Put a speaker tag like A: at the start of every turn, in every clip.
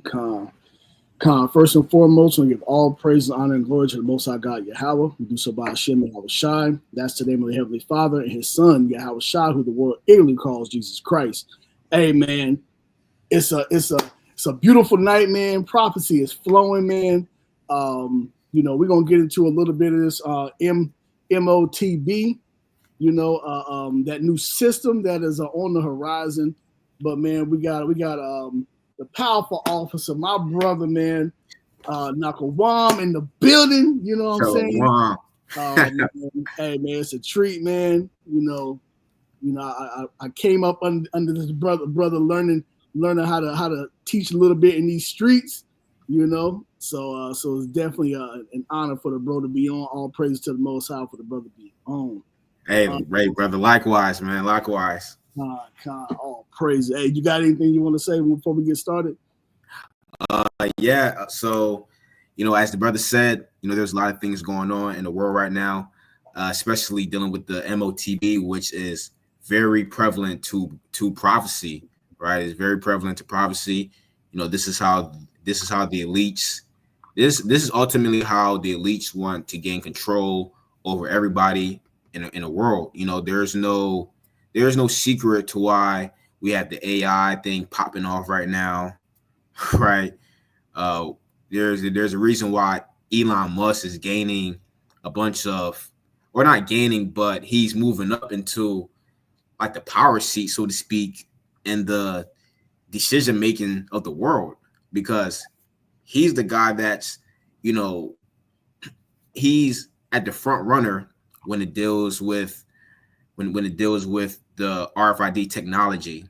A: Con. First and foremost, we give all praise, honor, and glory to the Most High God, Yahweh. We do so by Hashem and Yahweh Shai. That's the name of the Heavenly Father and His Son, Yahweh Shai, who the world ignorantly calls Jesus Christ. Hey, man, it's a beautiful night, man. Prophecy is flowing, man. We're gonna get into a little bit of this MOTB. That new system that is on the horizon. But man, we got the powerful officer, my brother, man, Nakawam in the building. You know what I'm saying? Man, hey man, it's a treat, man. I came up under this brother learning how to teach a little bit in these streets. So it's definitely an honor for the bro to be on. All praise to the Most High for the brother to be on.
B: Hey, great brother. Likewise, man. Likewise.
A: All praise. Hey, you got anything you want to say before we get started?
B: Yeah. So, as the brother said, there's a lot of things going on in the world right now, especially dealing with the MOTB, which is very prevalent to prophecy, right? It's very prevalent to prophecy. This is how the elites. This is ultimately how the elites want to gain control over everybody in the world. There's no secret to why we have the AI thing popping off right now, right? There's a reason why Elon Musk is gaining a bunch of, or not gaining, but he's moving up into like the power seat, so to speak, in the decision making of the world, because he's the guy that's, he's at the front runner when it deals with the RFID technology,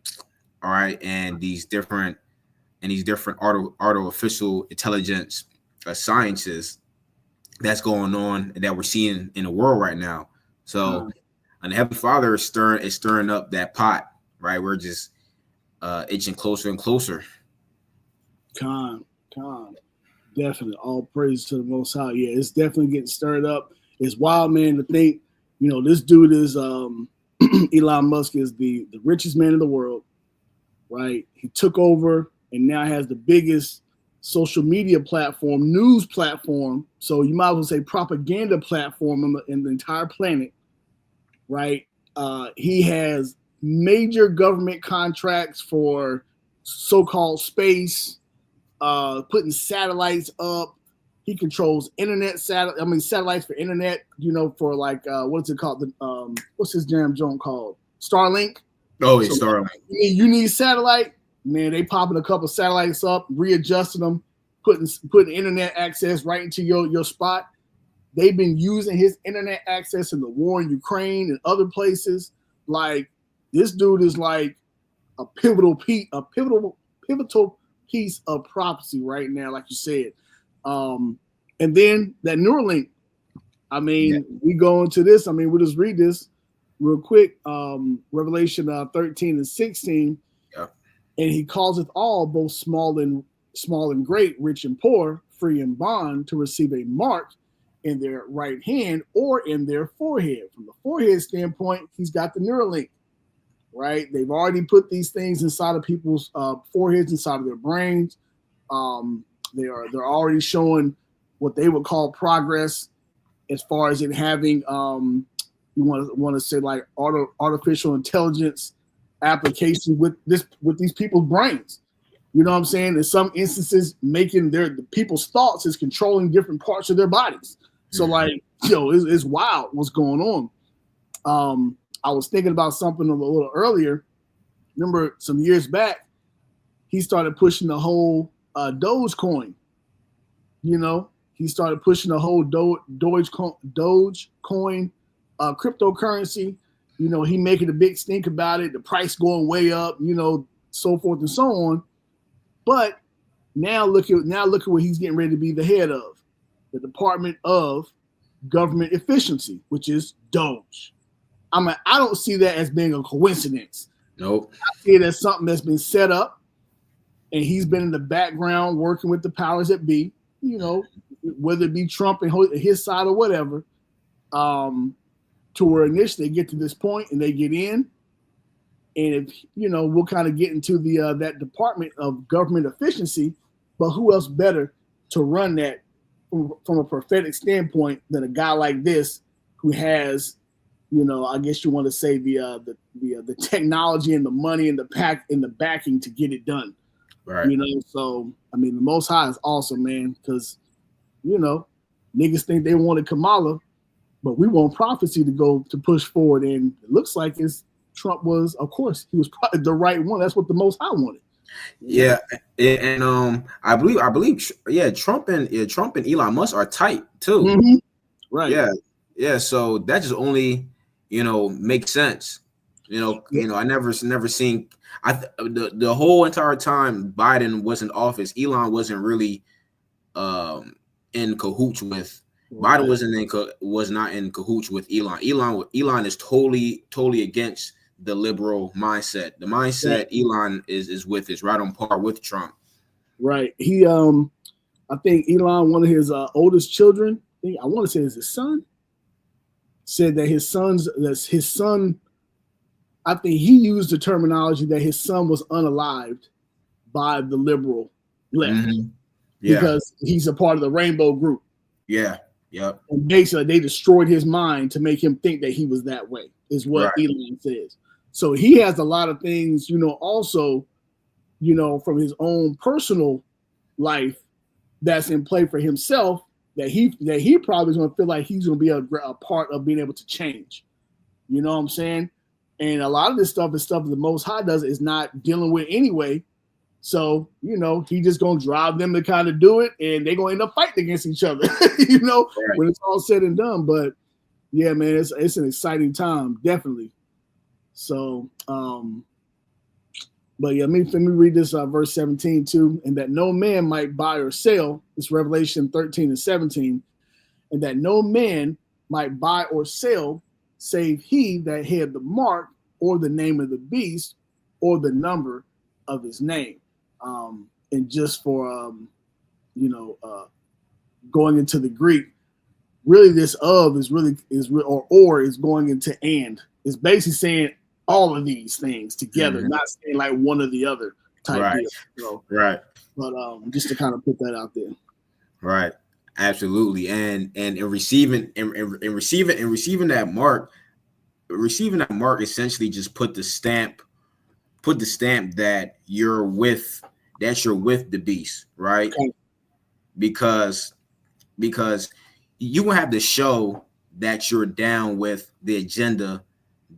B: all right, and these different artificial intelligence sciences that's going on and that we're seeing in the world right now. So, and the Heavenly Father is stirring up that pot, right? We're just itching closer and closer.
A: Definitely, all praise to the Most High. Yeah, it's definitely getting stirred up. It's wild, man, to think. This dude is Elon Musk is the richest man in the world, right? He took over and now has the biggest social media platform, news platform. So you might as well say propaganda platform in the entire planet, right? He has major government contracts for so-called space, putting satellites up. He controls satellites for internet, for like, what's it called? What's his damn joint called? Starlink.
B: Oh, it's Starlink.
A: You need satellite, man. They popping a couple satellites up, readjusting them, putting internet access right into your spot. They've been using his internet access in the war in Ukraine and other places. Like, this dude is like a pivotal piece of prophecy right now, like you said. And then that Neuralink. We go into this. We'll just read this real quick. Revelation 13 and 16.
B: Yeah.
A: And he causeth all, both small and great, rich and poor, free and bond, to receive a mark in their right hand or in their forehead. From the forehead standpoint, he's got the Neuralink, right? They've already put these things inside of people's foreheads, inside of their brains. They're already showing what they would call progress as far as it having you want to say like artificial intelligence application with these people's brains. You know what I'm saying? In some instances, making the people's thoughts is controlling different parts of their bodies. So like, it's wild what's going on. I was thinking about something a little earlier. Remember some years back, he started pushing the whole Dogecoin. He started pushing the whole Dogecoin cryptocurrency. He making a big stink about it, the price going way up, so forth and so on. But now look at what he's getting ready to be the head of, the Department of Government Efficiency, which is Doge. I don't see that as being a coincidence.
B: Nope.
A: I see it as something that's been set up, and he's been in the background working with the powers that be, whether it be Trump and his side or whatever, to where initially they get to this point and they get in, And if we'll kind of get into the that department of government efficiency, but who else better to run that from a prophetic standpoint than a guy like this who has, I guess you want to say the technology and the money and the backing to get it done.
B: Right.
A: So I mean, the Most High is awesome, man, because niggas think they wanted Kamala, but we want prophecy to push forward, and it looks like Trump was, of course, he was probably the right one. That's what the Most High wanted.
B: Yeah, and I believe, yeah, Trump and Elon Musk are tight too.
A: Mm-hmm. Right.
B: Yeah. So that just only makes sense. I never seen the whole entire time Biden was in office, Elon wasn't really in cahoots with Biden. Was not in cahoots with Elon. Elon is totally against the liberal mindset. The mindset Elon is with is right on par with Trump. Right.
A: He I think Elon, one of his oldest children, I want to say is his son, said that his son, I think he used the terminology that his son was unalived by the liberal left.
B: Mm-hmm. Yeah.
A: Because he's a part of the rainbow group.
B: Yeah. Yep.
A: And basically they destroyed his mind to make him think that he was that way, is what Elon says. So he has a lot of things, also, from his own personal life that's in play for himself that he probably is going to feel like he's going to be a part of being able to change. You know what I'm saying? And a lot of this stuff is stuff that the Most High is not dealing with anyway. So, he just going to drive them to kind of do it, and they're going to end up fighting against each other, when it's all said and done. But yeah, man, it's an exciting time, definitely. So, but yeah, let me read this verse 17 too. And that no man might buy or sell, it's Revelation 13 and 17, and that no man might buy or sell save he that had the mark or the name of the beast or the number of his name. And just for going into the Greek, really this is going into and. It's basically saying all of these things together, not saying like one or the other type deal. So,
B: right.
A: But just to kind of put that out there.
B: Right. Absolutely. And in receiving that mark, essentially just put the stamp that you're with the beast, right? Okay. Because you will have to show that you're down with the agenda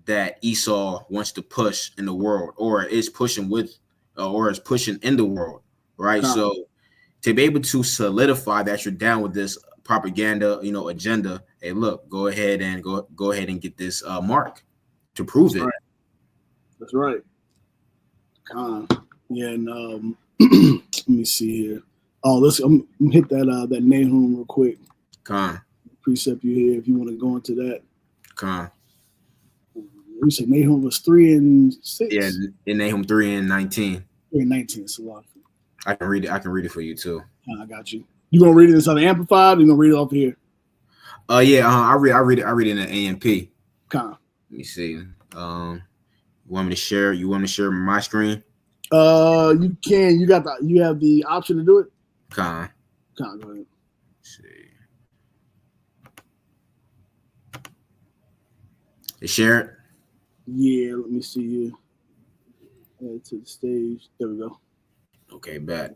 B: that Esau wants to push in the world, or is pushing in the world, right? So to be able to solidify that you're down with this propaganda, agenda, hey, look, go ahead and get this mark to prove it.
A: That's right. Yeah, and let me see here. Oh, I'm gonna hit that Nahum real quick. Precept you here if you want to go into that. You said Nahum was 3 and 6.
B: Yeah, in Nahum 3 and 19.
A: 3 and 19. It's a lot.
B: I can read it for you too.
A: I got you. You gonna read it inside the Amplified? Or you gonna read it off here?
B: Yeah. I read it in the AMP.
A: Let
B: me see. You want me to share? You want me to share my screen?
A: You can. You have the option to do it.
B: Go ahead.
A: Let's
B: see. Share it.
A: Yeah, let me see here. Add to the stage. There we go.
B: Okay, bad.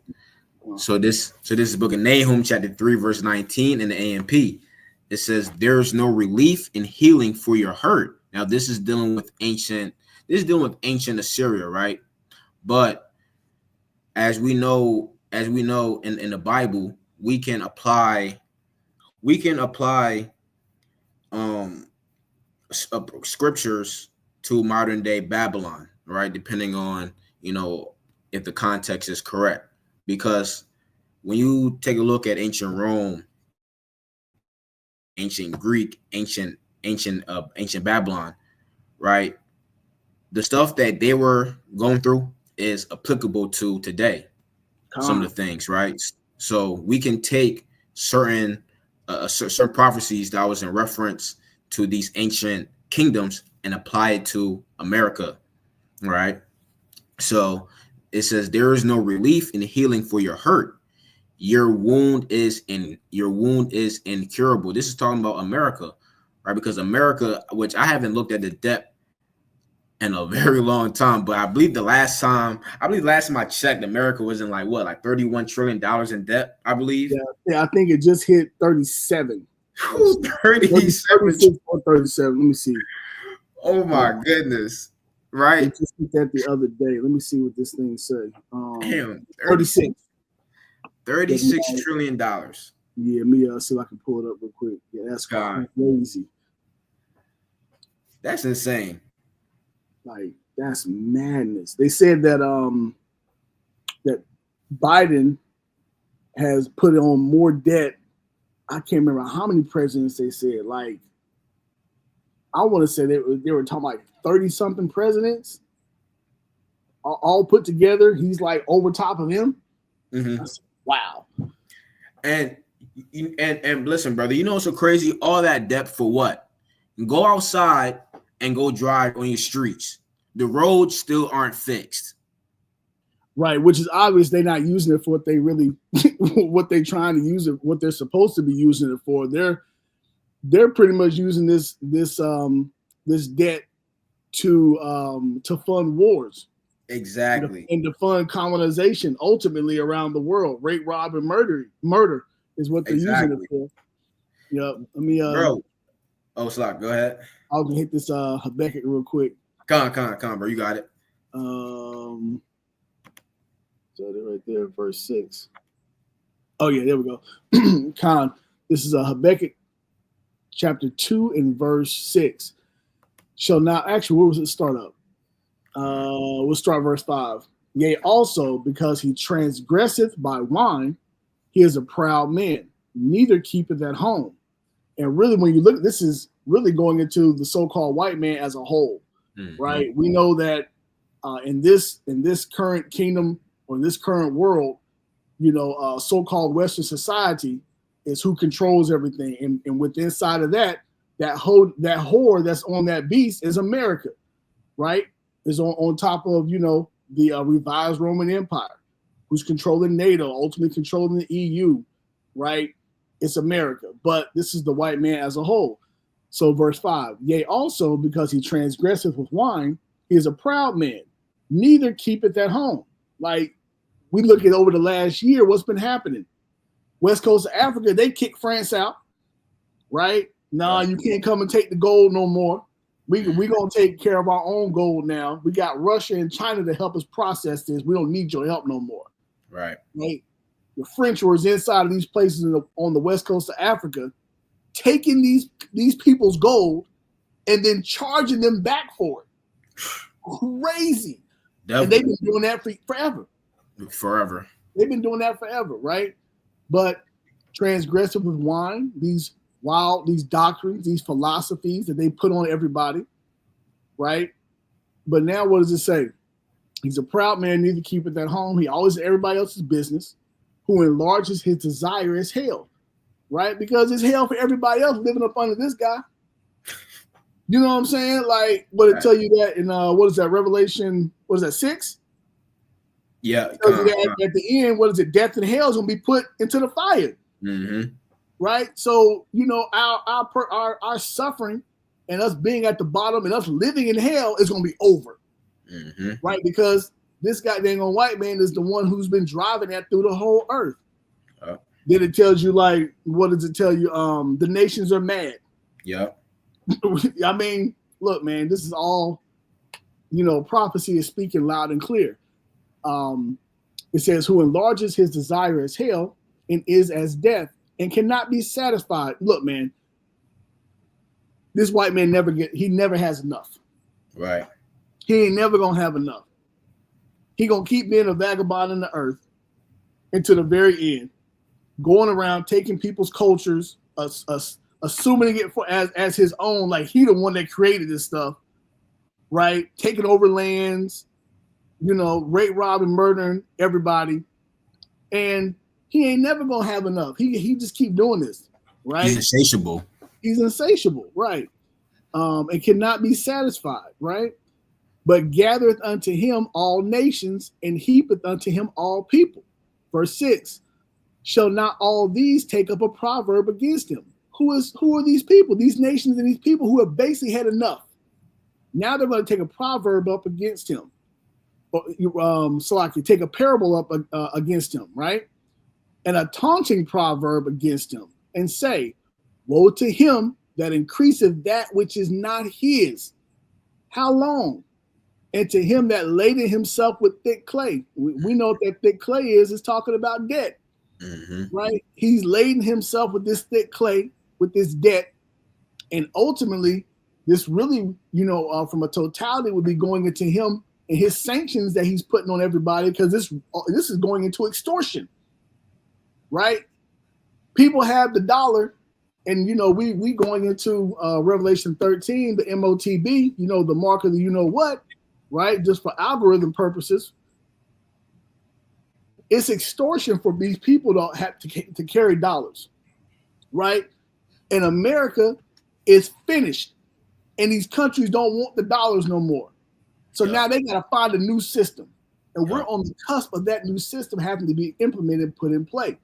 B: Wow. So this is the book of Nahum, chapter 3, verse 19 in the AMP. It says, "There is no relief in healing for your hurt." Now, this is dealing with ancient Assyria, right? But as we know in the Bible, we can apply scriptures to modern day Babylon, right? Depending on, if the context is correct. Because when you take a look at ancient Rome, ancient Greek, ancient Babylon, right? The stuff that they were going through is applicable to today. Some of the things, right? So we can take certain prophecies that was in reference to these ancient kingdoms and apply it to America. right? So it says there is no relief and healing for your hurt. Your wound is incurable. This is talking about America, right? Because America, which I haven't looked at the depth in a very long time, but I believe last time I checked, America was in like $31 trillion in debt, I believe.
A: Yeah, I think it just hit 37.
B: 37
A: or 37. Let me see.
B: Oh my goodness. Right.
A: We just did that the other day. Let me see what this thing said.
B: Damn,
A: 36.
B: $36 trillion.
A: Yeah, let me see if I can pull it up real quick. Yeah, that's crazy.
B: That's insane.
A: Like, that's madness. They said that that Biden has put on more debt. I can't remember how many presidents they said. Like, I want to say they were talking like 30-something presidents all put together. He's like over top of him.
B: Mm-hmm.
A: Wow.
B: And listen, brother, you know what's so crazy? All that debt for what? Go outside and go drive on your streets. The roads still aren't fixed.
A: Right, which is obvious they're not using it for what they really what they're trying to use it, what they're supposed to be using it for. They're pretty much using this debt to fund wars.
B: Exactly.
A: And to fund colonization ultimately around the world. Rape, rob, and murder is what they're using it for. Yep. Let me
B: bro. Oh, Slock, go ahead.
A: I'll hit this Habakkuk real quick.
B: Come on, bro. You got it.
A: So they're right there, verse 6. Oh yeah, there we go. This is a Habakkuk chapter 2 and verse 6. Shall now actually, where was it start up? We'll start verse 5. Yea, also because he transgresseth by wine, he is a proud man, neither keepeth at home. And really, when you look, this is really going into the so-called white man as a whole, right? We know that in this current kingdom or in this current world, so-called Western society is who controls everything, and with inside of that whore that's on that beast is America, right? Is on top of the revised Roman Empire, who's controlling NATO, ultimately controlling the EU, right? It's America, but this is the white man as a whole. So verse 5, yea, also because he transgresseth with wine, he is a proud man, neither keepeth at home. Like, we look at over the last year, what's been happening? West Coast of Africa, they kick France out, right? Nah, you can't come and take the gold no more. We're going to take care of our own gold now. We got Russia and China to help us process this. We don't need your help no more.
B: Right.
A: The French was inside of these places on the west coast of Africa, taking these people's gold and then charging them back for it. Crazy. And they've been doing that forever.
B: Forever.
A: They've been doing that forever, right? But transgressive with wine, these doctrines, these philosophies that they put on everybody, right? But now what does it say? He's a proud man, neither keepeth at home. He always everybody else's business, who enlarges his desire as hell, right? Because it's hell for everybody else living up under this guy. You know what I'm saying? Like, what it tell you that in what is that, Revelation, what is that, 6?
B: Yeah.
A: At the end, what is it? Death and hell is gonna be put into the fire.
B: Mm-hmm.
A: Right? So, our suffering and us being at the bottom and us living in hell is gonna be over.
B: Mm-hmm.
A: Right? Because this goddamn white man is the one who's been driving that through the whole earth. Then it tells you, like, what does it tell you? The nations are mad.
B: Yep.
A: I mean, look, man, this is all, prophecy is speaking loud and clear. It says, who enlarges his desire as hell and is as death and cannot be satisfied. Look, man, this white man he never has enough.
B: Right.
A: He ain't never gonna have enough. He gonna keep being a vagabond in the earth until the very end, going around taking people's cultures, assuming it as his own, like he the one that created this stuff, right? Taking over lands, rape, robbing, murdering everybody, and he ain't never gonna have enough. He just keep doing this, right?
B: He's insatiable.
A: He's insatiable, right? And cannot be satisfied, right? but gathereth unto him all nations, and heapeth unto him all people. Verse 6, shall not all these take up a proverb against him? Who are these people, these nations and these people who have basically had enough? Now they're going to take a proverb up against him. So I could take a parable up against him, right? And a taunting proverb against him, and say, woe to him that increaseth that which is not his. How long? And to him that laden himself with thick clay. We know what that thick clay is talking about debt, right? He's laden himself with this thick clay, with this debt. And ultimately, this really, from a totality would be going into him and his sanctions that he's putting on everybody, because this is going into extortion, right? People have the dollar, and we going into Revelation 13, the MOTB, the mark of the what, right? Just for algorithm purposes. It's extortion for these people to have to carry dollars, right? And America is finished, and these countries don't want the dollars no more. So now they got to find a new system, and we're on the cusp of that new system having to be implemented, put in play,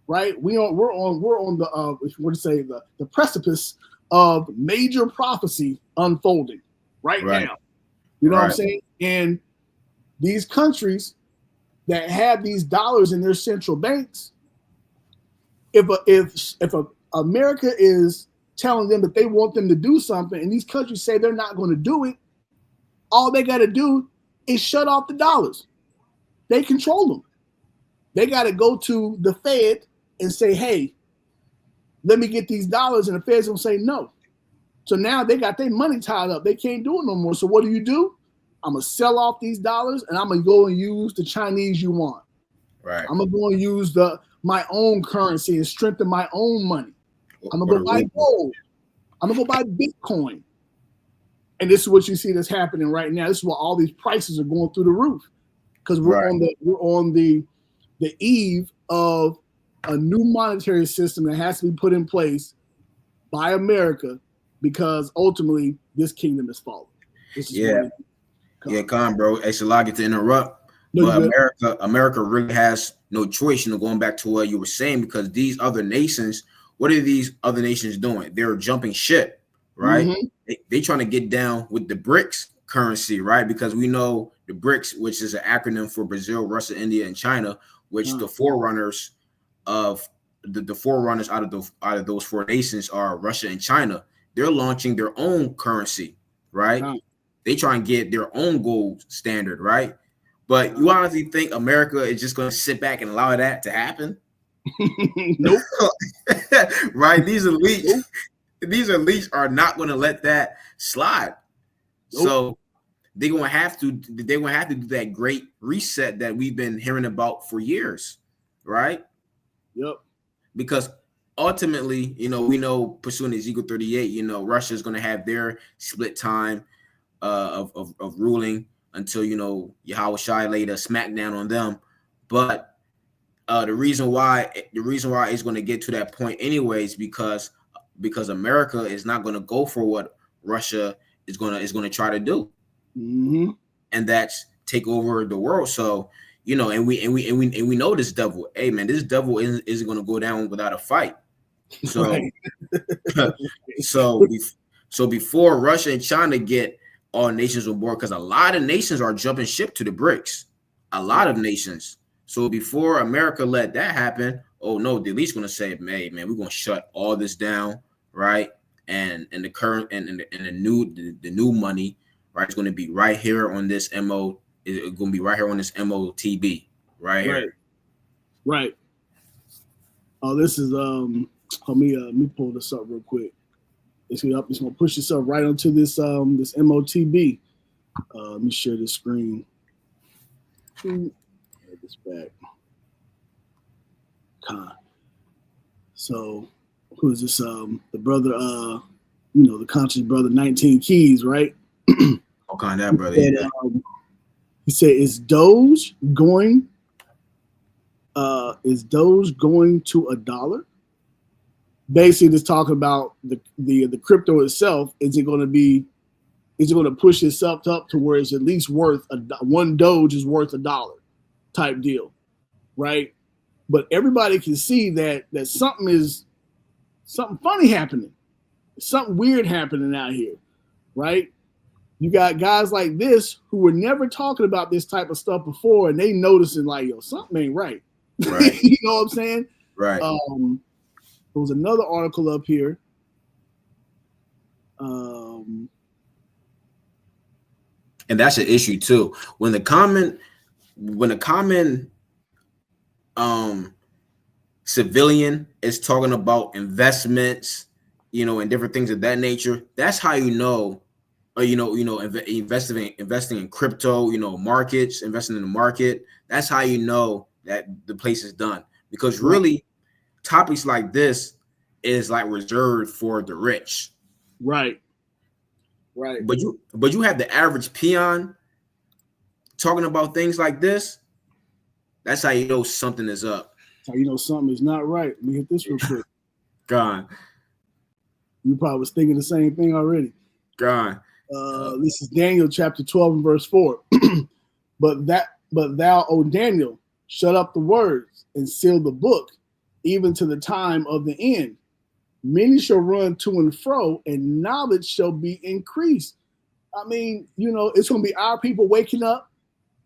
A: right? We're on the precipice of major prophecy unfolding right now. You know what I'm saying? And these countries that have these dollars in their central banks, if America is telling them that they want them to do something, and these countries say they're not going to do it, all they got to do is shut off the dollars. They control them. They got to go to the Fed and say, hey, let me get these dollars, and the Fed's going to say no. So now they got their money tied up. They can't do it no more. So what do? I'm going to sell off these dollars, and I'm going to go and use the Chinese yuan.
B: Right.
A: I'm going to go and use my own currency and strengthen my own money. I'm going to go buy gold. I'm going to go buy Bitcoin. And this is what you see that's happening right now. This is why all these prices are going through the roof, because we're on the eve of a new monetary system that has to be put in place by America, because ultimately this kingdom is falling.
B: Con, bro. It's a lot to interrupt, but America really has no choice. Going back to what you were saying, because these other nations, what are these other nations doing? They're jumping ship, right? They trying to get down with the BRICS currency, right? Because we know the BRICS, which is an acronym for Brazil, Russia, India, and China, which the forerunners of the forerunners out of those four nations are Russia and China. They're launching their own currency, right? They try and get their own gold standard, right? But you honestly think America is just going to sit back and allow that to happen?
A: Nope.
B: Right? These elites are not going to let that slide. Nope. So they're going to have to do that great reset that we've been hearing about for years, right?
A: Yep.
B: Because ultimately, we know pursuing Ezekiel 38, Russia is going to have their split time of ruling until, Yahweh Shai laid a smackdown on them. But the reason why it's going to get to that point anyways, because America is not going to go for what Russia is going to try to do, and that's take over the world. So and we know this devil. Hey man, this devil isn't going to go down without a fight. So so before Russia and China get all nations on board, because a lot of nations are jumping ship to the BRICS, a lot of nations. So before America let that happen, oh no, the elite's going to say, hey man, we're going to shut all this down, right? And the current and the new money, right, it's going to be right here on this MOTB, right here.
A: Right. Oh, this is let me pull this up real quick. It's gonna push itself right onto this this MOTB. Let me share this screen. Get this back. So who is this? The brother, the conscious brother, 19 Keys, right?
B: What kind of that brother?
A: He said, "Is Doge going? Is Doge going to $1? Basically, just talking about the crypto itself. Is it going to be is it going to push itself up to where it's at least worth one Doge is worth $1 type deal, right? But everybody can see that something funny happening, something weird happening out here, right? You got guys like this who were never talking about this type of stuff before, and they noticing like, yo, something ain't right.
B: Right.
A: You know what I'm saying?
B: Right.
A: There was another article up here.
B: And that's an issue too. When the common civilian is talking about investments, and different things of that nature, that's how investing in crypto, markets, investing in the market. That's how you know that the place is done. Because really, topics like this is like reserved for the rich.
A: Right.
B: But you have the average peon talking about things like this. That's how you know something is up.
A: That's how you know something is not right. Let me hit this real quick.
B: Gone.
A: You probably was thinking the same thing already.
B: Gone.
A: This is Daniel chapter 12 and verse 4. But thou, O Daniel, shut up the words and seal the book, even to the time of the end. Many shall run to and fro, and knowledge shall be increased. I mean, it's going to be our people waking up,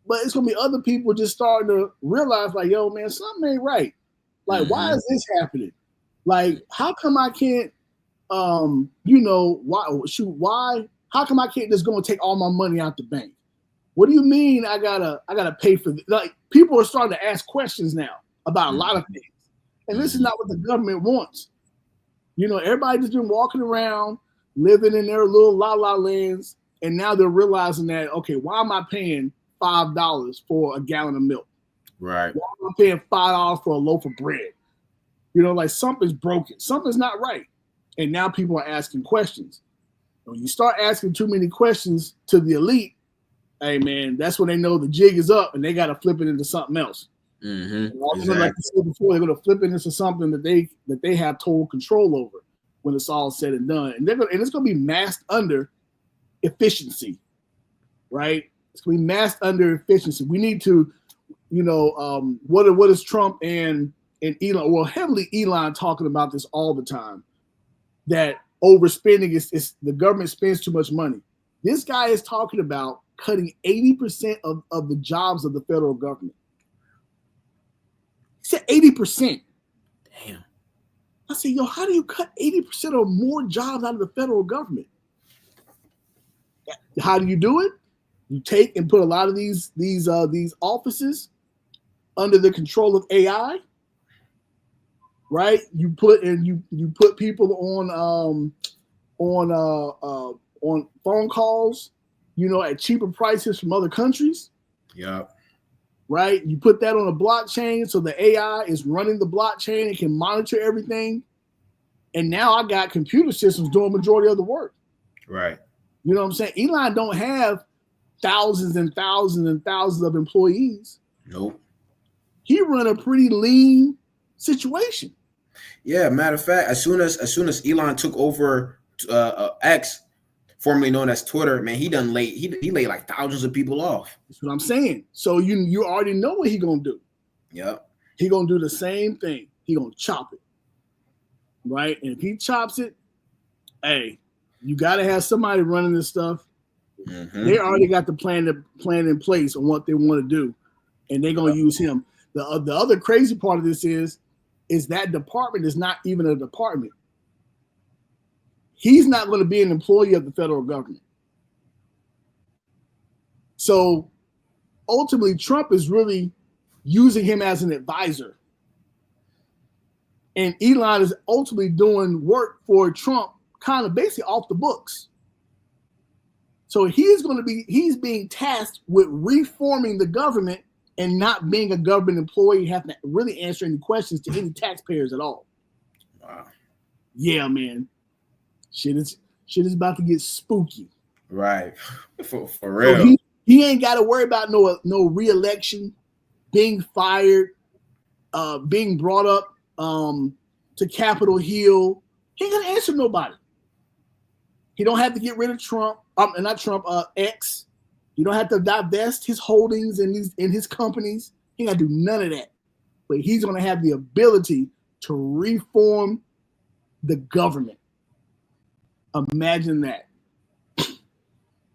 A: but it's going to be other people just starting to realize, like, yo, man, something ain't right. Like, why is this happening? Like, how come I can't, why? How come I can't just go and take all my money out the bank? What do you mean I gotta pay for this? Like, people are starting to ask questions now about a lot of things, and this is not what the government wants. Everybody just been walking around, living in their little la-la lands, and now they're realizing that, okay, why am I paying $5 for a gallon of milk?
B: Right.
A: Why am I paying $5 for a loaf of bread? Like something's broken. Something's not right. And now people are asking questions. When you start asking too many questions to the elite, hey, man, that's when they know the jig is up and they got to flip it into something else.
B: Exactly.
A: Like I said before, they're going to flip it into something that they have total control over when it's all said and done. And it's going to be masked under efficiency, right? It's going to be masked under efficiency. We need to, what is Trump and Elon? Well, heavily Elon talking about this all the time, that overspending is the government spends too much money. This guy is talking about cutting 80% of the jobs of the federal government. He said 80%.
B: Damn.
A: I said, yo, how do you cut 80% or more jobs out of the federal government? How do you do it? You take and put a lot of these offices under the control of AI, right? You put people on phone calls, at cheaper prices from other countries.
B: Yeah.
A: Right? You put that on a blockchain so the AI is running the blockchain and can monitor everything. And now I got computer systems doing majority of the work.
B: Right.
A: You know what I'm saying? Elon don't have thousands and thousands and thousands of employees.
B: Nope.
A: He run a pretty lean situation.
B: Yeah, matter of fact, as soon as Elon took over X, formerly known as Twitter, man, he laid like thousands of people off.
A: That's what I'm saying. So you already know what he gonna do.
B: Yep.
A: He gonna do the same thing. He gonna chop it, right? And if he chops it, hey, you gotta have somebody running this stuff. They already got the plan in place on what they want to do, and they're gonna use him. The other crazy part of this is that department is not even a department. He's not going to be an employee of the federal government. So ultimately, Trump is really using him as an advisor. And Elon is ultimately doing work for Trump kind of basically off the books. So he's being tasked with reforming the government and not being a government employee, having to really answer any questions to any taxpayers at all.
B: Wow.
A: Yeah, man. Shit is about to get spooky.
B: Right. For real.
A: So he ain't got to worry about no re-election, being fired, being brought up to Capitol Hill. He ain't got to answer nobody. He don't have to get rid of Trump. And not Trump. X. You don't have to divest his holdings in his companies. He ain't got to do none of that. But he's going to have the ability to reform the government. Imagine that.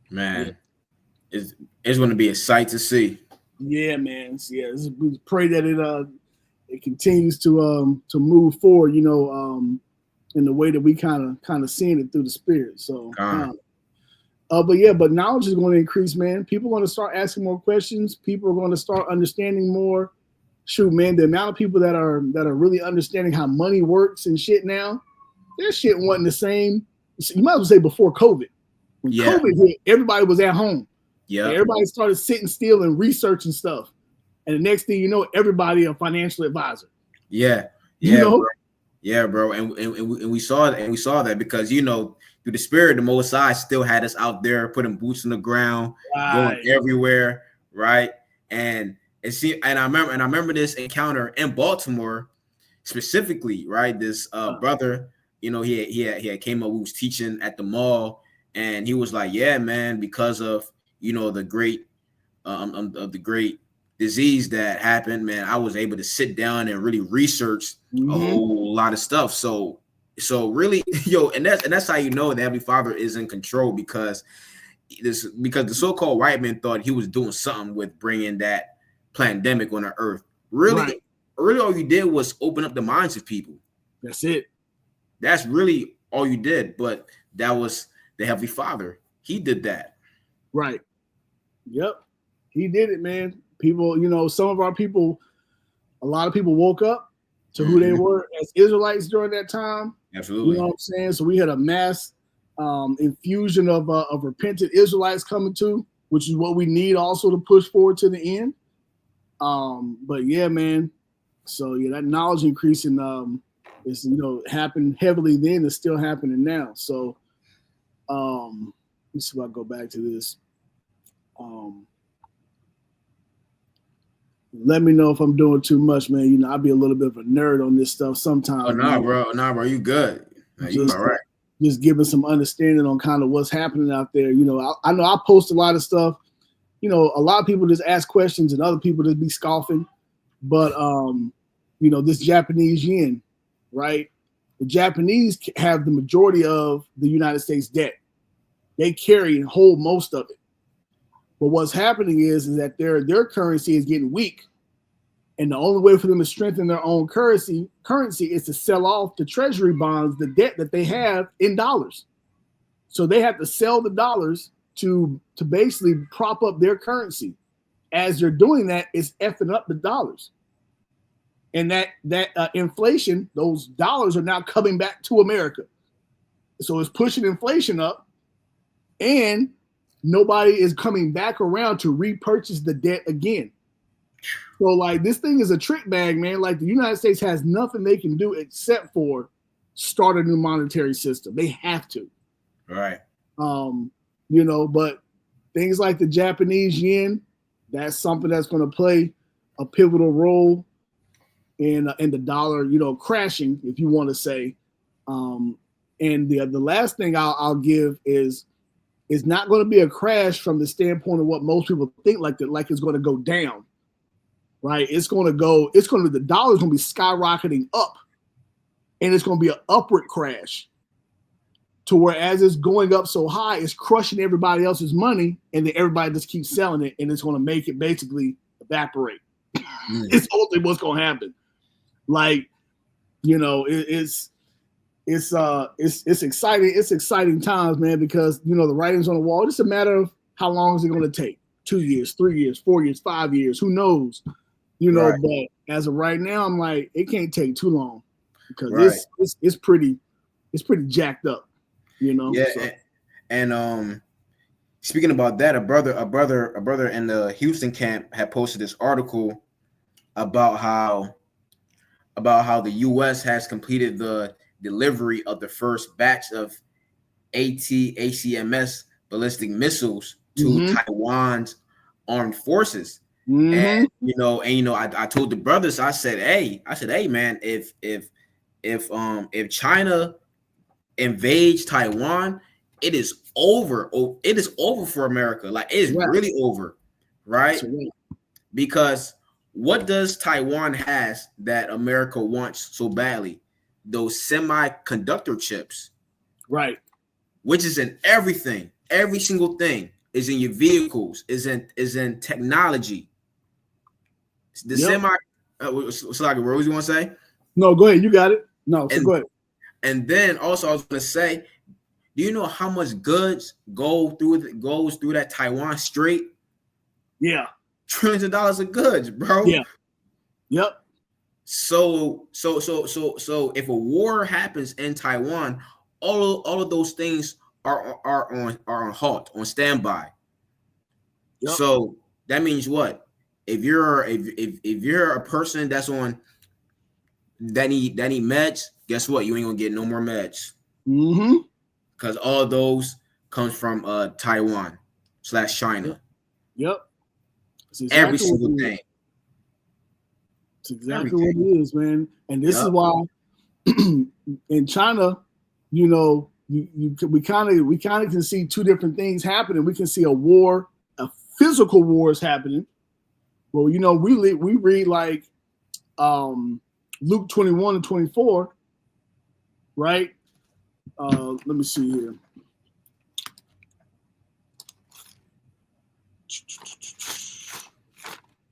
B: Man, it's going to be a sight to see.
A: Yeah, man. Yeah, we pray that it continues to move forward, you know, in the way that we kind of seeing it through the spirit. So, but knowledge is going to increase, man. People are going to start asking more questions. People are going to start understanding more. Shoot, man, the amount of people that are really understanding how money works and shit now, their shit wasn't the same. You might as well say before COVID. When COVID hit, everybody was at home. Yeah, everybody started sitting still and researching stuff. And the next thing you know, everybody a financial advisor.
B: Yeah,
A: you know?
B: Bro. Yeah, bro. And we saw that because, you know, through the spirit, the Most High still had us out there putting boots on the ground, going everywhere, right? And I remember this encounter in Baltimore specifically, right? This brother, you know, he had came up, we was teaching at the mall, and he was like, yeah, man, because of, you know, the great disease that happened, man, I was able to sit down and really research a whole lot of stuff. So really, and that's how you know the Heavenly Father is in control, because the so-called white man thought he was doing something with bringing that pandemic on the earth. Really, all you did was open up the minds of people.
A: That's it.
B: That's really all you did. But that was the Heavenly Father. He did that.
A: Right. Yep. He did it, man. People, you know, some of our people, a lot of people woke up to who they were as Israelites during that time.
B: Absolutely.
A: You know what I'm saying? So we had a mass infusion of repentant Israelites coming to, which is what we need also to push forward to the end. But yeah, man. So yeah, that knowledge increasing is, you know, happened heavily then. It's still happening now. So let me see if I go back to this. Let me know if I'm doing too much, man. You know, I'll be a little bit of a nerd on this stuff sometimes.
B: Oh, nah, bro. You good. You all right.
A: Just giving some understanding on kind of what's happening out there. You know, I know I post a lot of stuff. You know, a lot of people just ask questions and other people just be scoffing. But, you know, this Japanese yen, right? The Japanese have the majority of the United States debt. They carry and hold most of it. But what's happening is that their currency is getting weak. And the only way for them to strengthen their own currency is to sell off the treasury bonds, the debt that they have in dollars. So they have to sell the dollars to basically prop up their currency. As they're doing that, it's effing up the dollars. And that inflation, those dollars are now coming back to America. So it's pushing inflation up, and nobody is coming back around to repurchase the debt again. So like this thing is a trick bag, man. Like the United States has nothing they can do except for start a new monetary system. They have to.
B: Right.
A: You know, but things like the Japanese yen, that's something that's going to play a pivotal role in the dollar, you know, crashing, if you want to say. And the last thing I'll give is not going to be a crash from the standpoint of what most people think, like it's going to go down, right? The dollar's going to be skyrocketing up, and it's going to be an upward crash to where as it's going up so high, it's crushing everybody else's money, and then everybody just keeps selling it, and it's going to make it basically evaporate. It's ultimately what's going to happen. Like, you know, it's exciting. It's exciting times, man, because, you know, the writing's on the wall. It's a matter of how long is it going to take? 2 years, 3 years, 4 years, 5 years, who knows? You know, right. But as of right now, I'm like, it can't take too long because it's pretty jacked up, you know?
B: Yeah. So. And speaking about that, a brother in the Houston camp had posted this article about how the US has completed the delivery of the first batch of ATACMS ballistic missiles to Taiwan's armed forces. And I told the brothers, I said, hey man, if China invades Taiwan, it is over. Oh, it is over for America. Like it is really over, right? Because what does Taiwan has that America wants so badly? Those semiconductor chips,
A: right?
B: Which is in everything. Every single thing is in your vehicles. Is in technology. The semi. So like, what was you want to say?
A: No, go ahead. You got it. No, so go ahead.
B: And then also, I was going to say, do you know how much goods goes through that Taiwan Strait?
A: Yeah,
B: trillions of dollars of goods, bro.
A: Yeah. Yep.
B: So if a war happens in Taiwan, all of those things are on halt, on standby. Yep. So that means what? If you're a person that's on that need meds, guess what? You ain't gonna get no more meds. Because all of those comes from Taiwan / China.
A: Yep.
B: Exactly every single thing.
A: It's exactly what it is, man. And this is why in China, you know, we kind of can see two different things happening. We can see a war, a physical war is happening. Well, you know, we read like Luke 21 and 24, right? Let me see here.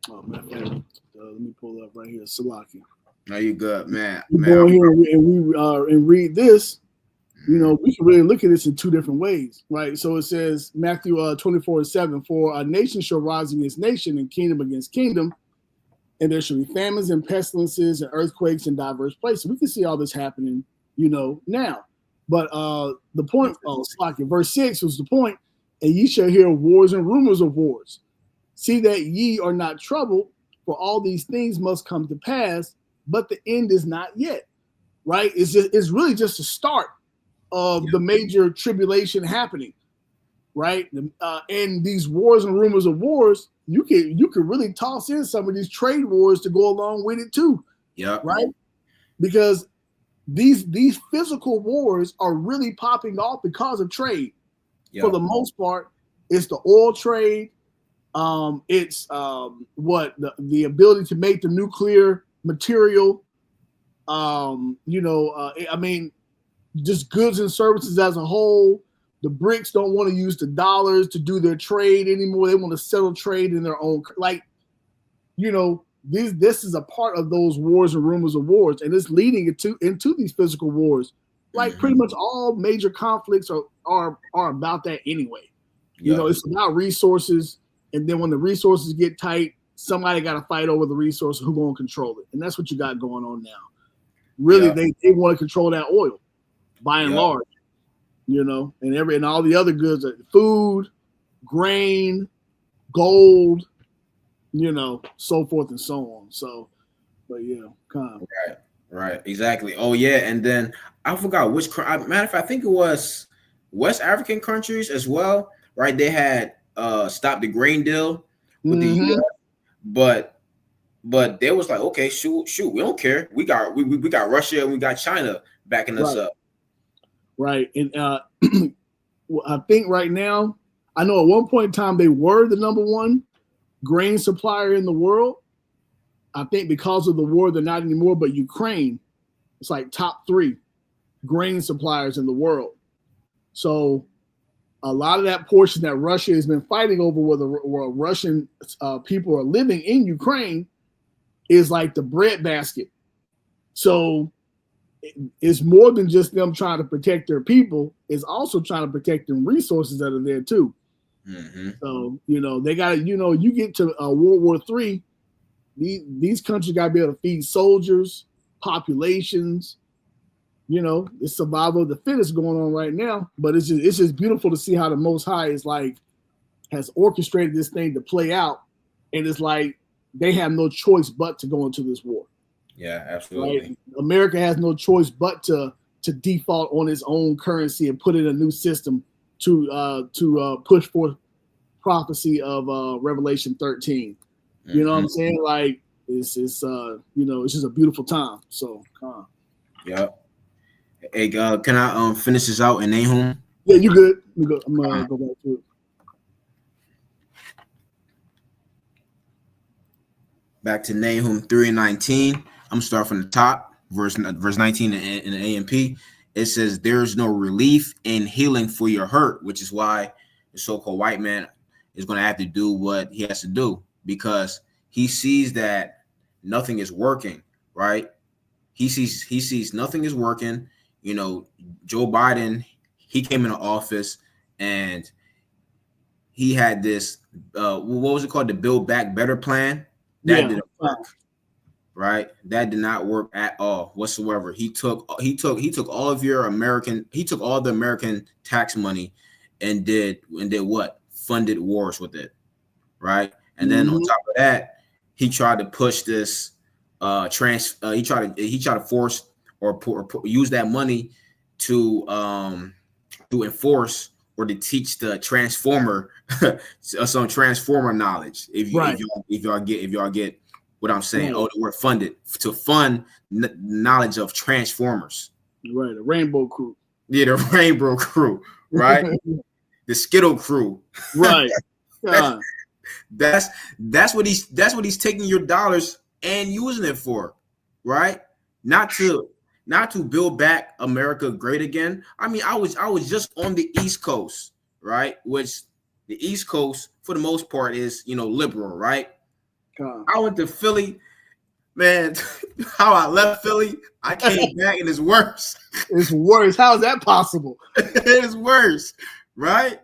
A: Oh man, let me pull up right here, Salaki.
B: No, you good, man.
A: We go here and read this. You know, we can really look at this in two different ways, right? So it says Matthew 24:7, for a nation shall rise against nation and kingdom against kingdom, and there shall be famines and pestilences and earthquakes in diverse places. We can see all this happening, you know, now. But the point, verse 6 was the point, and ye shall hear wars and rumors of wars. See that ye are not troubled, for all these things must come to pass, but the end is not yet. Right? It's really just the start of the major tribulation happening. Right? And these wars and rumors of wars, you could really toss in some of these trade wars to go along with it too.
B: Yeah.
A: Right? Because these physical wars are really popping off because of trade. For the most part, it's the oil trade. It's the ability to make the nuclear material. You know, I mean, just goods and services as a whole. The BRICS don't want to use the dollars to do their trade anymore. They want to settle trade in their own, like, you know, this is a part of those wars and rumors of wars, and it's leading into these physical wars. Like pretty much all major conflicts are about that anyway. You know, it's about resources, and then when the resources get tight, somebody got to fight over the resources. Who's going to control it? And that's what you got going on now. Really, they want to control that oil, by and large. You know, and all the other goods, food, grain, gold, you know, so forth and so on. So, but yeah, kind of.
B: Right, exactly. Oh yeah, and then I forgot which. Matter of fact, I think it was West African countries as well. Right, they had stopped the grain deal with the US, but they was like, okay, shoot, we don't care. We got Russia and we got China backing us up.
A: Right, and I think right now, I know at one point in time they were the #1 grain supplier in the world. I think because of the war, they're not anymore, but Ukraine, it's like top 3 grain suppliers in the world. So a lot of that portion that Russia has been fighting over, where Russian people are living in Ukraine, is like the breadbasket. So it's more than just them trying to protect their people. It's also trying to protect the resources that are there too. So, you know, they got to, you know, you get to World War III, these countries got to be able to feed soldiers, populations. You know, it's survival of the fittest going on right now. But it's just beautiful to see how the Most High has orchestrated this thing to play out, and it's like they have no choice but to go into this war.
B: Yeah, absolutely.
A: Right? America has no choice but to default on its own currency and put in a new system to push forth prophecy of Revelation 13. You know what I'm saying? Like it's you know, it's just a beautiful time. So
B: yeah. Hey, can I finish this out in Nahum?
A: Yeah, you good. You good. I'm gonna go back to it.
B: Back to Nahum 3:19. I'm gonna start from the top, verse 19 in the AMP. It says, "There is no relief and healing for your hurt," which is why the so-called white man is going to have to do what he has to do, because he sees that nothing is working. Right? He sees nothing is working. You know, Joe Biden, he came into office and he had this what was it called, the Build Back Better plan. That didn't work. Right? That did not work at all whatsoever. He took all of your American, he took all the American tax money and did what? Funded wars with it. Right? And then on top of that, he tried to push this he tried to force or use that money to enforce or to teach the transformer some transformer knowledge. If y'all get what I'm saying. Right. Oh, the word funded, to fund knowledge of transformers.
A: Right, the Rainbow Crew.
B: Yeah, the Rainbow Crew, right? The Skittle Crew.
A: Right.
B: That's what he's taking your dollars and using it for, right? Not to build back America great again. I mean, I was just on the East Coast, right? Which the East Coast, for the most part, is, you know, liberal, right? I went to Philly, man. How I left Philly, I came back and it's worse.
A: It's worse. How is that possible?
B: It is worse, right?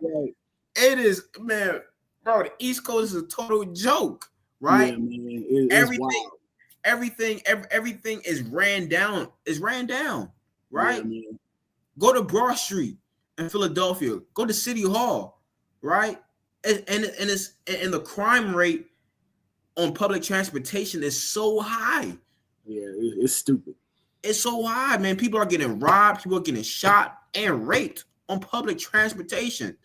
B: It is, man, bro. The East Coast is a total joke, right?
A: Yeah, man.
B: Everything is ran down. Right?
A: Yeah,
B: go to Broad Street in Philadelphia. Go to City Hall, right? And the crime rate on public transportation is so high.
A: Yeah, it's stupid.
B: It's so high, man. People are getting robbed, people are getting shot and raped on public transportation,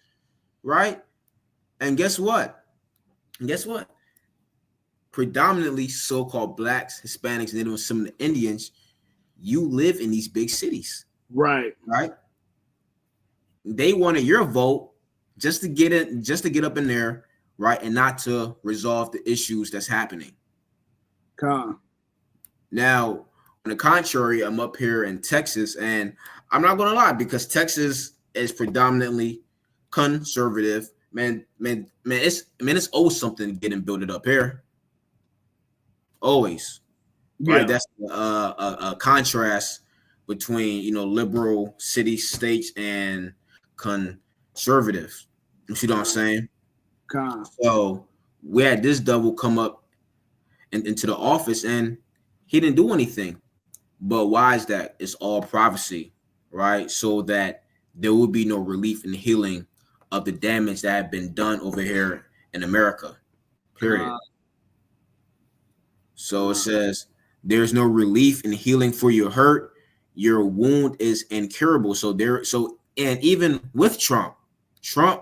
B: right? And guess what? Predominantly so-called blacks, Hispanics, and even some of the Indians, you live in these big cities.
A: Right.
B: They wanted your vote just to get up in there, right, and not to resolve the issues that's happening. Now, on the contrary, I'm up here in Texas, and I'm not gonna lie, because Texas is predominantly conservative. It's always something getting built up here. Always.
A: Yeah.
B: Right? That's a contrast between, you know, liberal city states and conservative. You see what I'm saying? So we had this double come up into the office, and he didn't do anything. But why is that? It's all privacy, right? So that there will be no relief and healing of the damage that had been done over here in America. Period. So it says, there's no relief and healing for your hurt. Your wound is incurable. And even with Trump,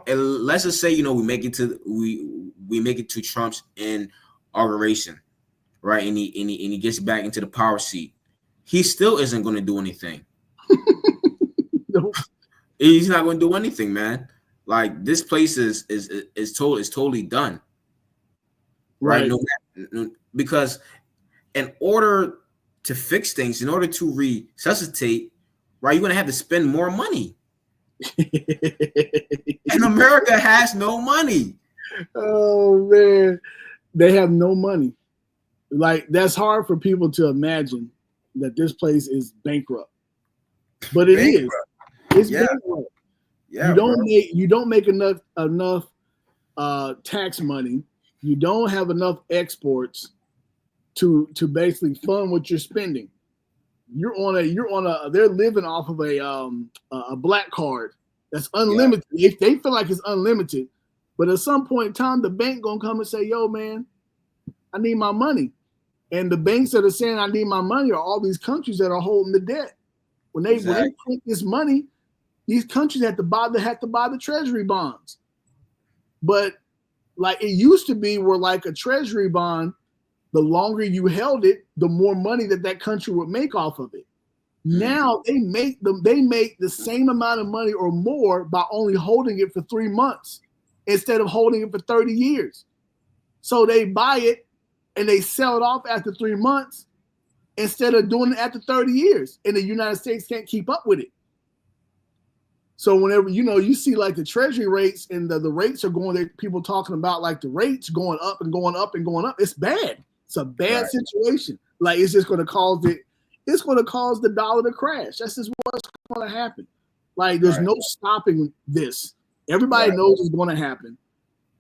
B: let's just say, you know, we make it to Trump's inauguration, right? And he gets back into the power seat. He still isn't going to do anything.
A: Nope.
B: He's not going to do anything, man. Like, this place is totally done. Right? No, because in order to fix things, in order to resuscitate, right, you're going to have to spend more money. And America has no money.
A: Oh, man. They have no money. Like, that's hard for people to imagine that this place is bankrupt. But it is. It's bankrupt. Yeah, you don't make enough tax money. You don't have enough exports to basically fund what you're spending. They're living off of a black card that's unlimited. Yeah. They feel like it's unlimited, but at some point in time, the bank gonna come and say, "Yo, man, I need my money." And the banks that are saying I need my money are all these countries that are holding the debt. When they print this money, these countries have to buy the treasury bonds. But like it used to be, where like a treasury bond, the longer you held it, the more money that country would make off of it. Now they make the same amount of money or more by only holding it for 3 months instead of holding it for 30 years. So they buy it and they sell it off after 3 months instead of doing it after 30 years. And the United States can't keep up with it. So whenever, you see like the treasury rates and the rates are going there, people talking about like the rates going up and going up and going up. It's bad. It's a bad situation. Like it's just going to cause the dollar to crash. That's just what's going to happen. Like there's no stopping this. Everybody knows it's going to happen.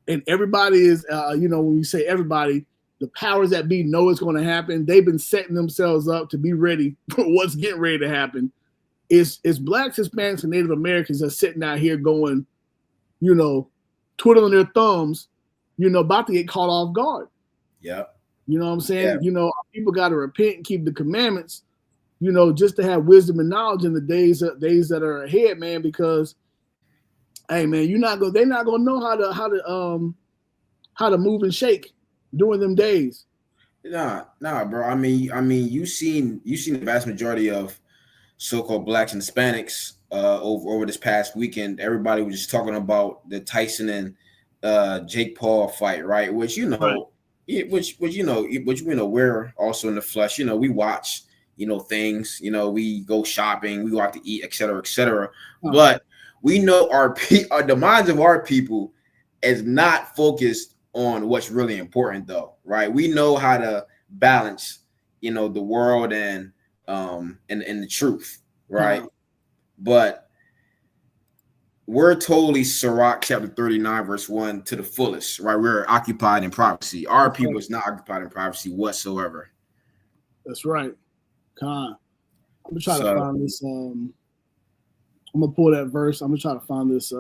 A: And everybody is, when you say everybody, the powers that be know it's going to happen. They've been setting themselves up to be ready for what's getting ready to happen. It's blacks, Hispanics, and Native Americans that are sitting out here going, twiddling their thumbs, about to get caught off guard.
B: Yeah.
A: You know what I'm saying? Yeah. People got to repent and keep the commandments, just to have wisdom and knowledge in the days that are ahead, man, because hey man, they're not gonna know how to move and shake during them days.
B: Nah, bro. I mean, you seen the vast majority of so-called blacks and Hispanics over this past weekend. Everybody was just talking about the Tyson and Jake Paul fight, right? Which we're also in the flesh. We watch things. We go shopping, we go out to eat, etc., etc. But we know the minds of our people is not focused on what's really important, though, right? We know how to balance, the world and the truth, right? But we're totally Sirach chapter 39, verse 1 to the fullest, right? We're occupied in privacy. Our people is not occupied in privacy whatsoever.
A: That's right. I'm gonna try to find this. I'm gonna pull that verse. I'm gonna try to find this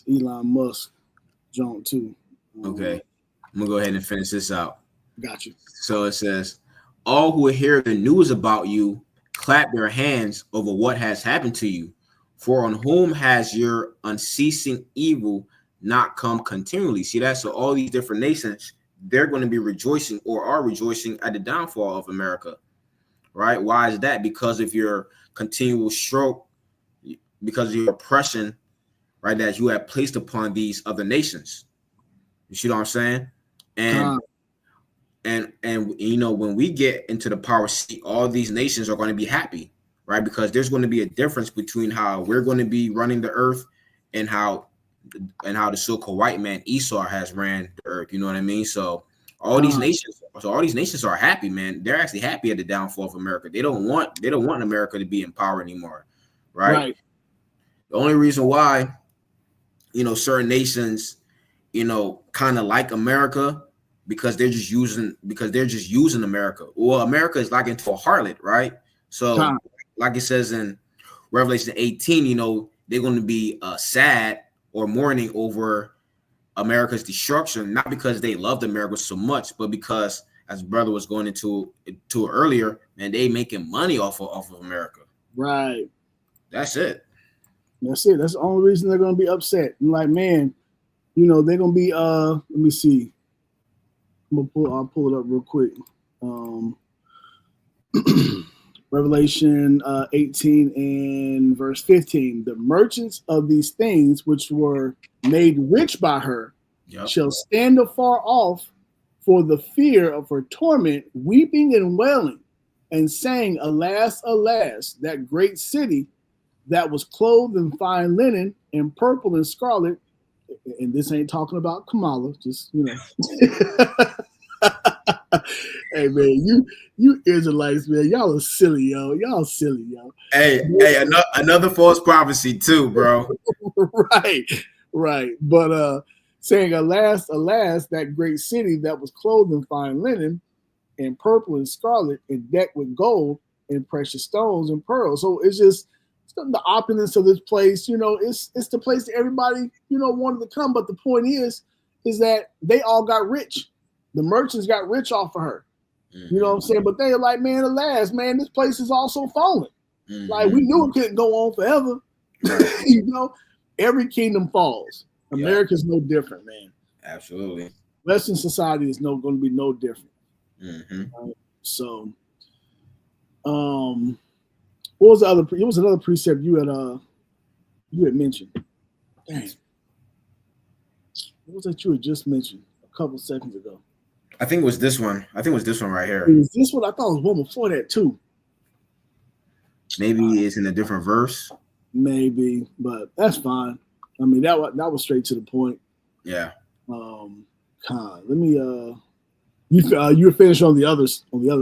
A: Elon Musk joint too.
B: Okay. I'm gonna go ahead and finish this out.
A: Got you.
B: So it says, all who hear the news about you clap their hands over what has happened to you. For on whom has your unceasing evil not come continually? See that? So all these different nations, they're going to be rejoicing or are rejoicing at the downfall of America, right? Why is that? Because of your continual stroke, because of your oppression, right, that you have placed upon these other nations. You see what I'm saying? And when we get into the power seat, all these nations are going to be happy, right? Because there's going to be a difference between how we're going to be running the earth and how the so-called white man Esau has ran the earth. You know what I mean? So all these nations are happy, man. They're actually happy at the downfall of America. They don't want America to be in power anymore, right? The only reason why, certain nations, kind of like America, because they're just using America. Well, America is like into a harlot, right? So like it says in Revelation 18, they're going to be sad or mourning over America's destruction, not because they loved America so much, but because, as brother was going into earlier, man, they making money off of America.
A: Right.
B: That's it.
A: That's it. That's the only reason they're going to be upset. I'm like, man, they're going to be, let me see. I'll pull it up real quick. Revelation 18 and verse 15. The merchants of these things which were made rich by her shall stand afar off for the fear of her torment, weeping and wailing, and saying, Alas, alas, that great city that was clothed in fine linen and purple and scarlet. And this ain't talking about Kamala, just Hey man, you Israelites, man, y'all are silly, yo. Y'all silly, yo.
B: Hey, another false prophecy too, bro.
A: Right. But saying, alas, alas, that great city that was clothed in fine linen and purple and scarlet and decked with gold and precious stones and pearls. So it's the opulence of this place, it's the place that everybody, wanted to come. But the point is that they all got rich. The merchants got rich off of her. Mm-hmm. You know what I'm saying? But they're like, man, alas, man, this place is also falling. Mm-hmm. Like, we knew it couldn't go on forever. Right. Every kingdom falls. America's no different, man.
B: Absolutely.
A: Western society is going to be no different.
B: Mm-hmm.
A: So, What was the other? It was another precept you had mentioned. Dang. What was that you had just mentioned a couple seconds ago?
B: I think it was this one. I think it was this one right here.
A: It was this one? I thought it was one before that too.
B: Maybe it's in a different verse.
A: Maybe, but that's fine. I mean, that was straight to the point.
B: Yeah.
A: Con, let me you're finished on the other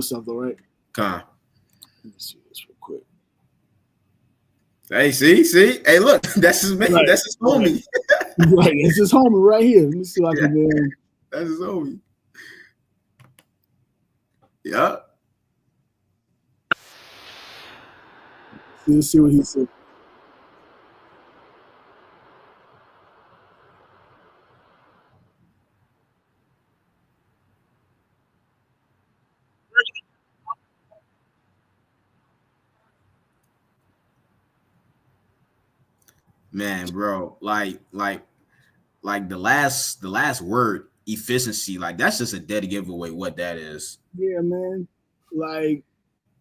A: stuff though, right?
B: Con.
A: Let me see this real quick.
B: Hey, see. Hey, look, that's his man. Right. That's his homie.
A: Right, that's his homie right here. Let me see if I can.
B: That's his homie. Yeah.
A: Let's see what he said.
B: Man, bro, like the last word, efficiency, like that's just a dead giveaway what that is.
A: Yeah, man. Like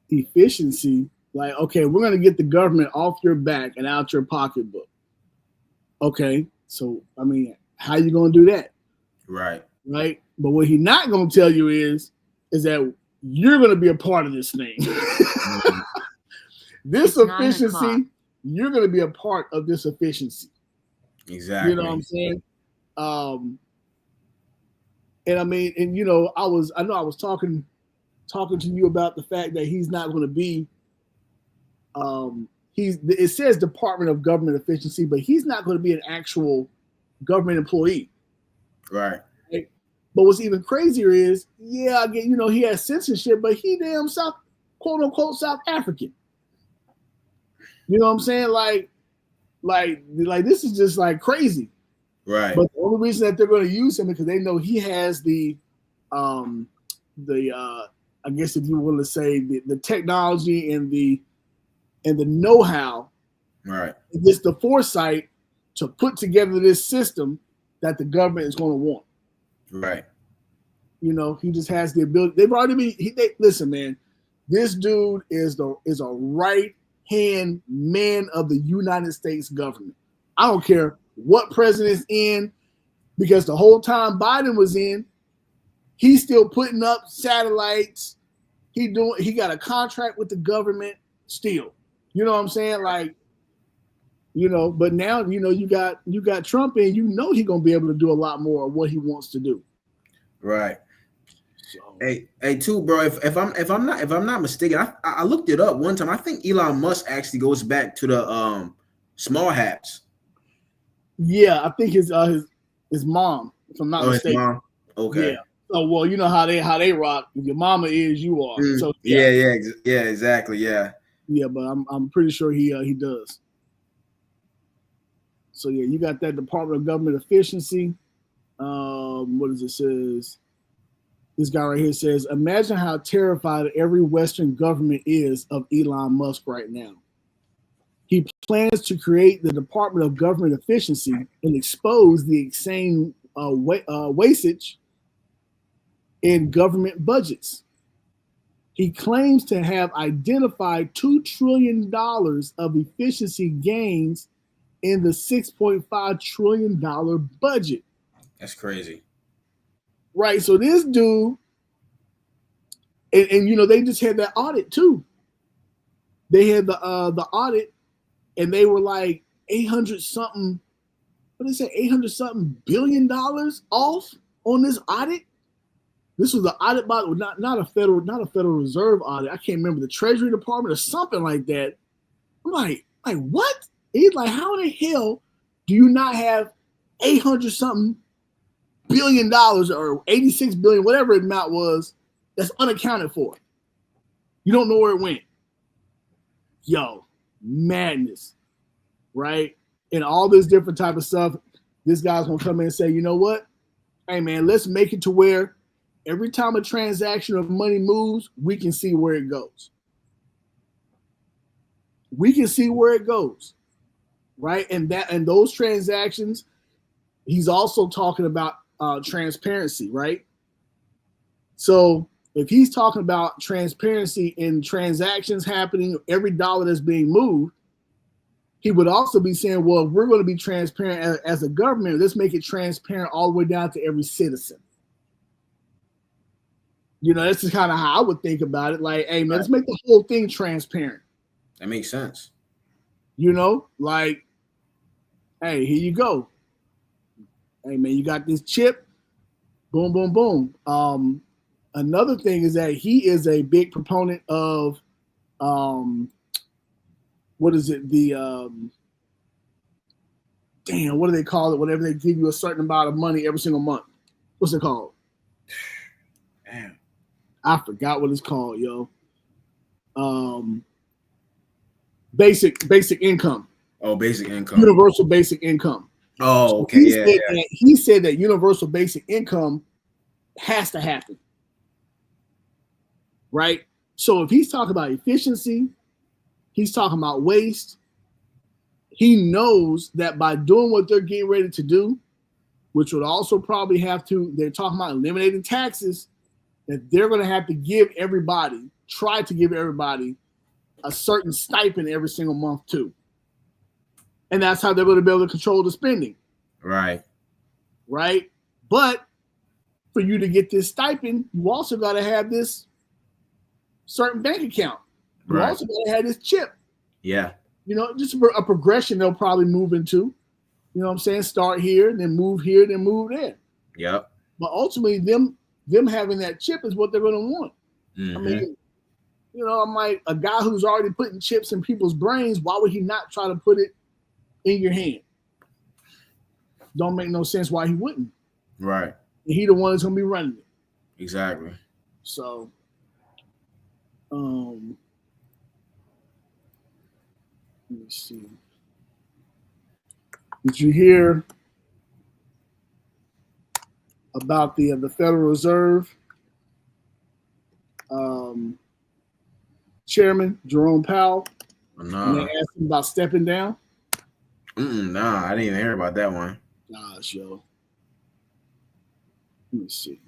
A: efficiency, like, okay, we're gonna get the government off your back and out your pocketbook. Okay, so I mean, how you gonna do that?
B: Right.
A: Right. But what he's not gonna tell you is that you're gonna be a part of this thing. Mm-hmm. This efficiency, you're going to be a part of this efficiency.
B: Exactly.
A: You know what I'm saying? And I mean, and you know, I know I was talking to you about the fact that he's not going to be. It says Department of Government Efficiency, but he's not going to be an actual government employee.
B: Right.
A: Right? But what's even crazier is, yeah, I get, you know, he has citizenship, but he damn quote unquote South African. You know what I'm saying? Like this is just like crazy.
B: Right.
A: But the only reason that they're going to use him is because they know he has the I guess if you want to say the technology and the know-how,
B: right?
A: Just the foresight to put together this system that the government is going to want.
B: Right.
A: You know, he just has the ability. They've already been. Listen, man, this dude is a right-hand man of the United States government. I don't care what president's in, because the whole time Biden was in, he's still putting up satellites. He got a contract with the government still. You know what I'm saying? Like, you know, but now, you know, you got Trump, and you know he's gonna be able to do a lot more of what he wants to do.
B: Right. So. Hey, too, bro. If I'm not mistaken, I looked it up one time. I think Elon Musk actually goes back to the small hats.
A: Yeah, I think his mom, if I'm not mistaken.
B: His mom? Okay.
A: Yeah. So, well, you know how they rock. Your mama is, you are. So
B: yeah, exactly, yeah.
A: Yeah, but I'm pretty sure he does. So yeah, you got that Department of Government Efficiency. What does it says? This guy right here says, imagine how terrified every Western government is of Elon Musk right now. He plans to create the Department of Government Efficiency and expose the insane wastage in government budgets. He claims to have identified $2 trillion of efficiency gains in the $6.5 trillion budget.
B: That's crazy.
A: Right. So this dude, and you know, they just had that audit too. They had the audit, and they were like 800 something. What did they say? 800 something billion dollars off on this audit. This was the audit by not a Federal Reserve audit. I can't remember, the Treasury Department or something like that. I'm like what? He's like, how in the hell do you not have 800 something billion dollars or 86 billion, whatever the amount was, that's unaccounted for? You don't know where it went. Yo, madness, right? And all this different type of stuff. This guy's gonna come in and say, you know what? Hey man, let's make it to where every time a transaction of money moves, we can see where it goes. We can see where it goes, right? And those transactions, he's also talking about transparency, right? So if he's talking about transparency in transactions happening, every dollar that's being moved, he would also be saying, well, if we're going to be transparent as a government, let's make it transparent all the way down to every citizen. You know, this is kind of how I would think about it. Like, hey, man, let's make the whole thing transparent.
B: That makes sense.
A: You know, like, hey, here you go. Hey, man, you got this chip. Boom, boom, boom. Another thing is that he is a big proponent of, what is it? What do they call it? Whenever they give you a certain amount of money every single month. What's it called?
B: Damn.
A: I forgot what it's called, yo. Basic income.
B: Oh, basic income.
A: Universal basic income.
B: Oh, okay.
A: So he said that universal basic income has to happen. Right? So if he's talking about efficiency, he's talking about waste, he knows that by doing what they're getting ready to do, which would also probably they're talking about eliminating taxes, that they're going to have to try to give everybody a certain stipend every single month too. And that's how they're going to be able to control the spending.
B: Right.
A: Right? But for you to get this stipend, you also got to have this certain bank account. You also got to have this chip.
B: Yeah.
A: You know, just a progression they'll probably move into. You know what I'm saying? Start here, then move here, then move there.
B: Yep.
A: But ultimately, them having that chip is what they're going to want.
B: Mm-hmm.
A: I mean, you know, I'm like, a guy who's already putting chips in people's brains, why would he not try to put it in your hand? Don't make no sense why he wouldn't.
B: Right.
A: And he the one that's going to be running it.
B: Exactly.
A: So, let me see. Did you hear about the Federal Reserve Chairman Jerome Powell?
B: No.
A: And they asked him about stepping down.
B: Nah, I didn't even hear about that one.
A: Gosh, yo. Let me see.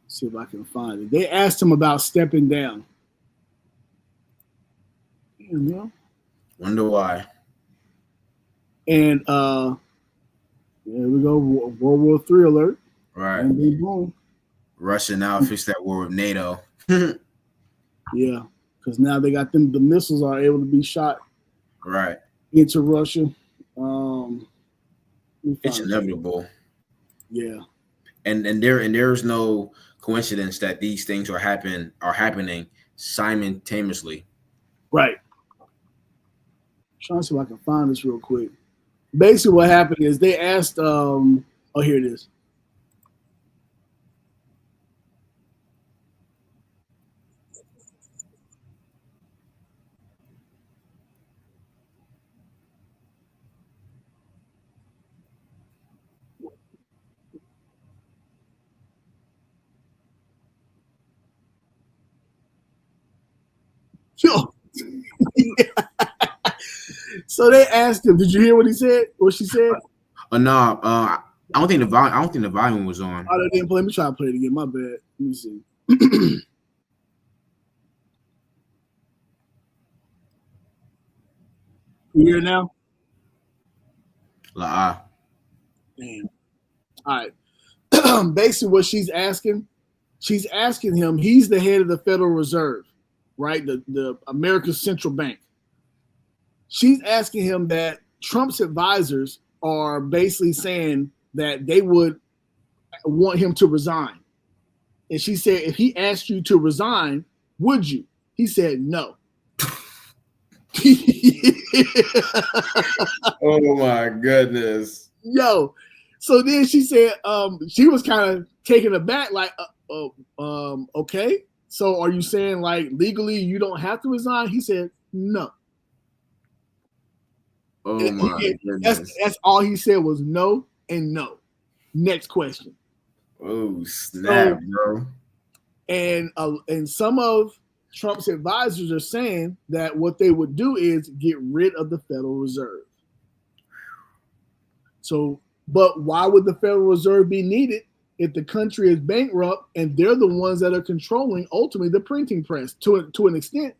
A: See if I can find it. They asked him about stepping down. You know?
B: Wonder why.
A: And there we go. World War III alert.
B: Right.
A: And boom.
B: Russia now fixed that war with NATO.
A: Yeah, because now they got the missiles are able to be shot
B: right
A: into Russia.
B: It's inevitable.
A: Yeah. And
B: there's no coincidence that these things are happening simultaneously.
A: Right. I'm trying to see if I can find this real quick. Basically, what happened is they asked. Oh, here it is. Yo. So they asked him. Did you hear what he said? What she said?
B: No. I don't think the volume was on.
A: Oh, they didn't play. Let me try to play it again. My bad. Let me see. You hear it now? Damn. All right. Basically, what she's asking him. He's the head of the Federal Reserve, right? The American Central Bank. She's asking him that Trump's advisors are basically saying that they would want him to resign. And she said, if he asked you to resign, would you? He said, no.
B: Oh my goodness.
A: Yo. So then she said, she was kind of taken aback, like, okay. So are you saying like legally you don't have to resign? He said, no.
B: Oh my goodness.
A: That's all he said was no and no. Next question.
B: Oh snap, bro.
A: And some of Trump's advisors are saying that what they would do is get rid of the Federal Reserve. So, but why would the Federal Reserve be needed if the country is bankrupt and they're the ones that are controlling ultimately the printing press to an extent.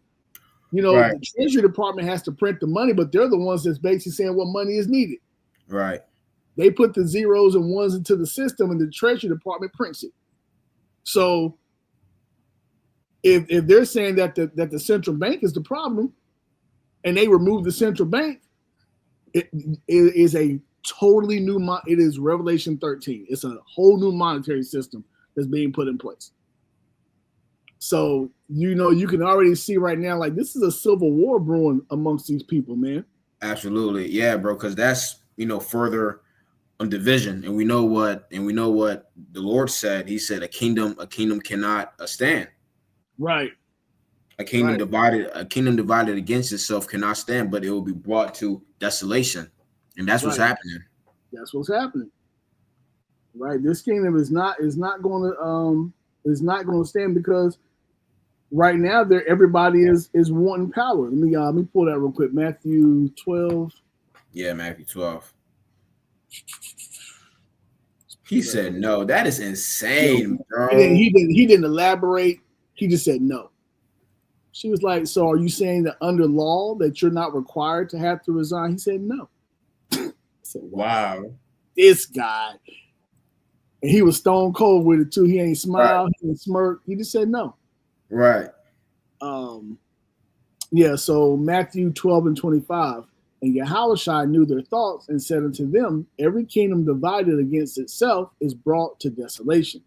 A: You know,
B: Right.
A: the Treasury Department has to print the money, but they're the ones that's basically saying what money is needed.
B: Right.
A: They put the zeros and ones into the system, and the Treasury Department prints it. So, if they're saying that the central bank is the problem, and they remove the central bank, it is a totally new. It is Revelation 13. It's a whole new monetary system that's being put in place. So, you know, you can already see right now, like, this is a civil war brewing amongst these people, man.
B: Absolutely. Yeah, bro, because that's, you know, further on division. And we know what the Lord said. He said a kingdom cannot stand.
A: Right.
B: A kingdom divided against itself cannot stand, but it will be brought to desolation. And that's what's happening.
A: That's what's happening. Right. This kingdom is not going to stand, because right now everybody is wanting power. Let me pull that real quick. Matthew 12.
B: Yeah, Matthew 12. He said no. That is insane, bro.
A: He didn't elaborate. He just said no. She was like, so are you saying that under law that you're not required to have to resign? He said no. I said, wow. This guy. And he was stone cold with it too. He ain't smile, He ain't smirk. He just said no.
B: Right.
A: Yeah, so Matthew 12 and 25. And Yahushua knew their thoughts and said unto them, every kingdom divided against itself is brought to desolation.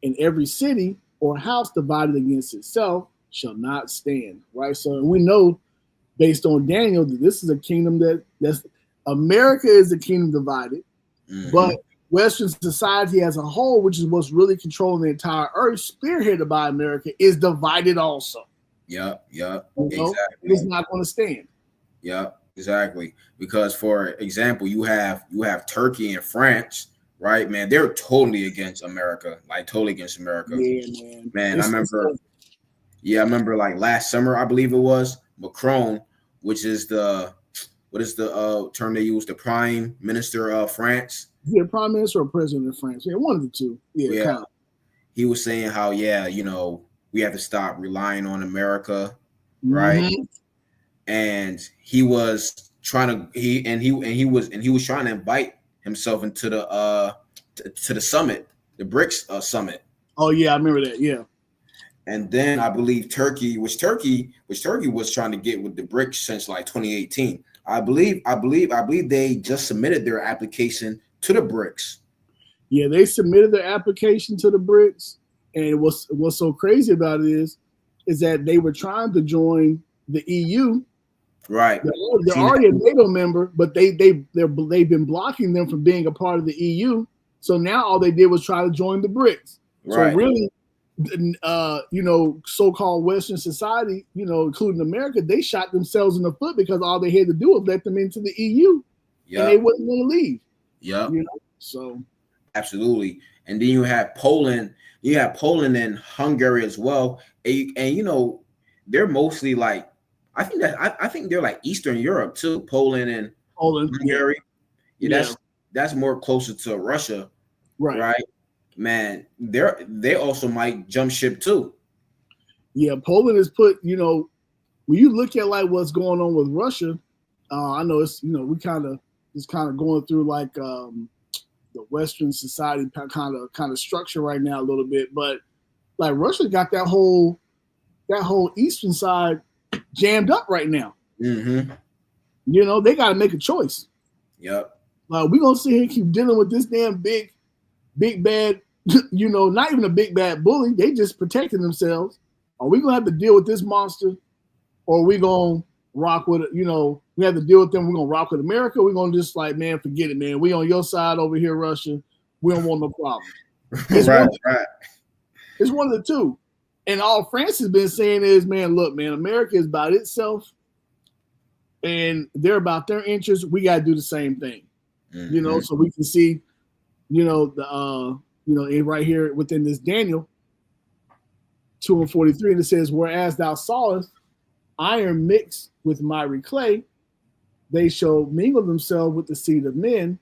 A: And every city or house divided against itself shall not stand. Right? So we know, based on Daniel, that this is a kingdom that's America is a kingdom divided, but Western society as a whole, which is what's really controlling the entire earth, spearheaded by America, is divided also.
B: Yep.
A: Exactly. It's not going to stand.
B: Yep. Exactly. Because, for example, you have Turkey and France, right? Man, they're totally against America, like totally against America.
A: Yeah,
B: man. I remember like last summer, I believe it was, Macron, which is what is the term they use? The prime minister of France.
A: Yeah, prime minister or president of France. Yeah, one of the two. Yeah. Kind of.
B: He was saying how, you know, we have to stop relying on America, right? And he was trying to he was trying to invite himself into the to the summit, the BRICS summit.
A: Oh yeah, I remember that. Yeah.
B: And then I believe Turkey was trying to get with the BRICS since like 2018. I believe they just submitted their application to the BRICS.
A: Yeah, they submitted their application to the BRICS, and what's so crazy about it is that they were trying to join the EU.
B: Right.
A: They're already a NATO member, but they've been blocking them from being a part of the EU. So now all they did was try to join the BRICS.
B: Right.
A: So really, you know, so-called Western society, you know, including America, they shot themselves in the foot, because all they had to do was let them into the EU, and they wouldn't want to leave.
B: Yeah.
A: You know, so
B: absolutely. And then you have Poland. You have Poland and Hungary as well, and you know, they're mostly like, I think they're like Eastern Europe too. Poland and Hungary. Yeah, that's more closer to Russia, right? Man, they also might jump ship too.
A: Yeah, Poland is put. You know, when you look at like what's going on with Russia, I know it's, you know, we kind of going through like the Western society kind of structure right now a little bit, but like Russia got that whole eastern side jammed up right now. You know, they got to make a choice.
B: Yep.
A: Like, we're gonna sit here and keep dealing with this damn big bad, you know, not even a big bad bully. They just protecting themselves. Are we gonna have to deal with this monster, or are we gonna rock with it? You know, we have to deal with them. We're gonna rock with America. We're gonna just like, man, forget it, man. We on your side over here, Russia. We don't want no problem. It's one of the two. And all France has been saying is, man, look, man, America is about itself, and they're about their interests. We got to do the same thing, you know. So we can see, you know, right here within this Daniel 2:43, and it says, "Whereas thou sawest iron mixed with miry clay, they shall mingle themselves with the seed of men,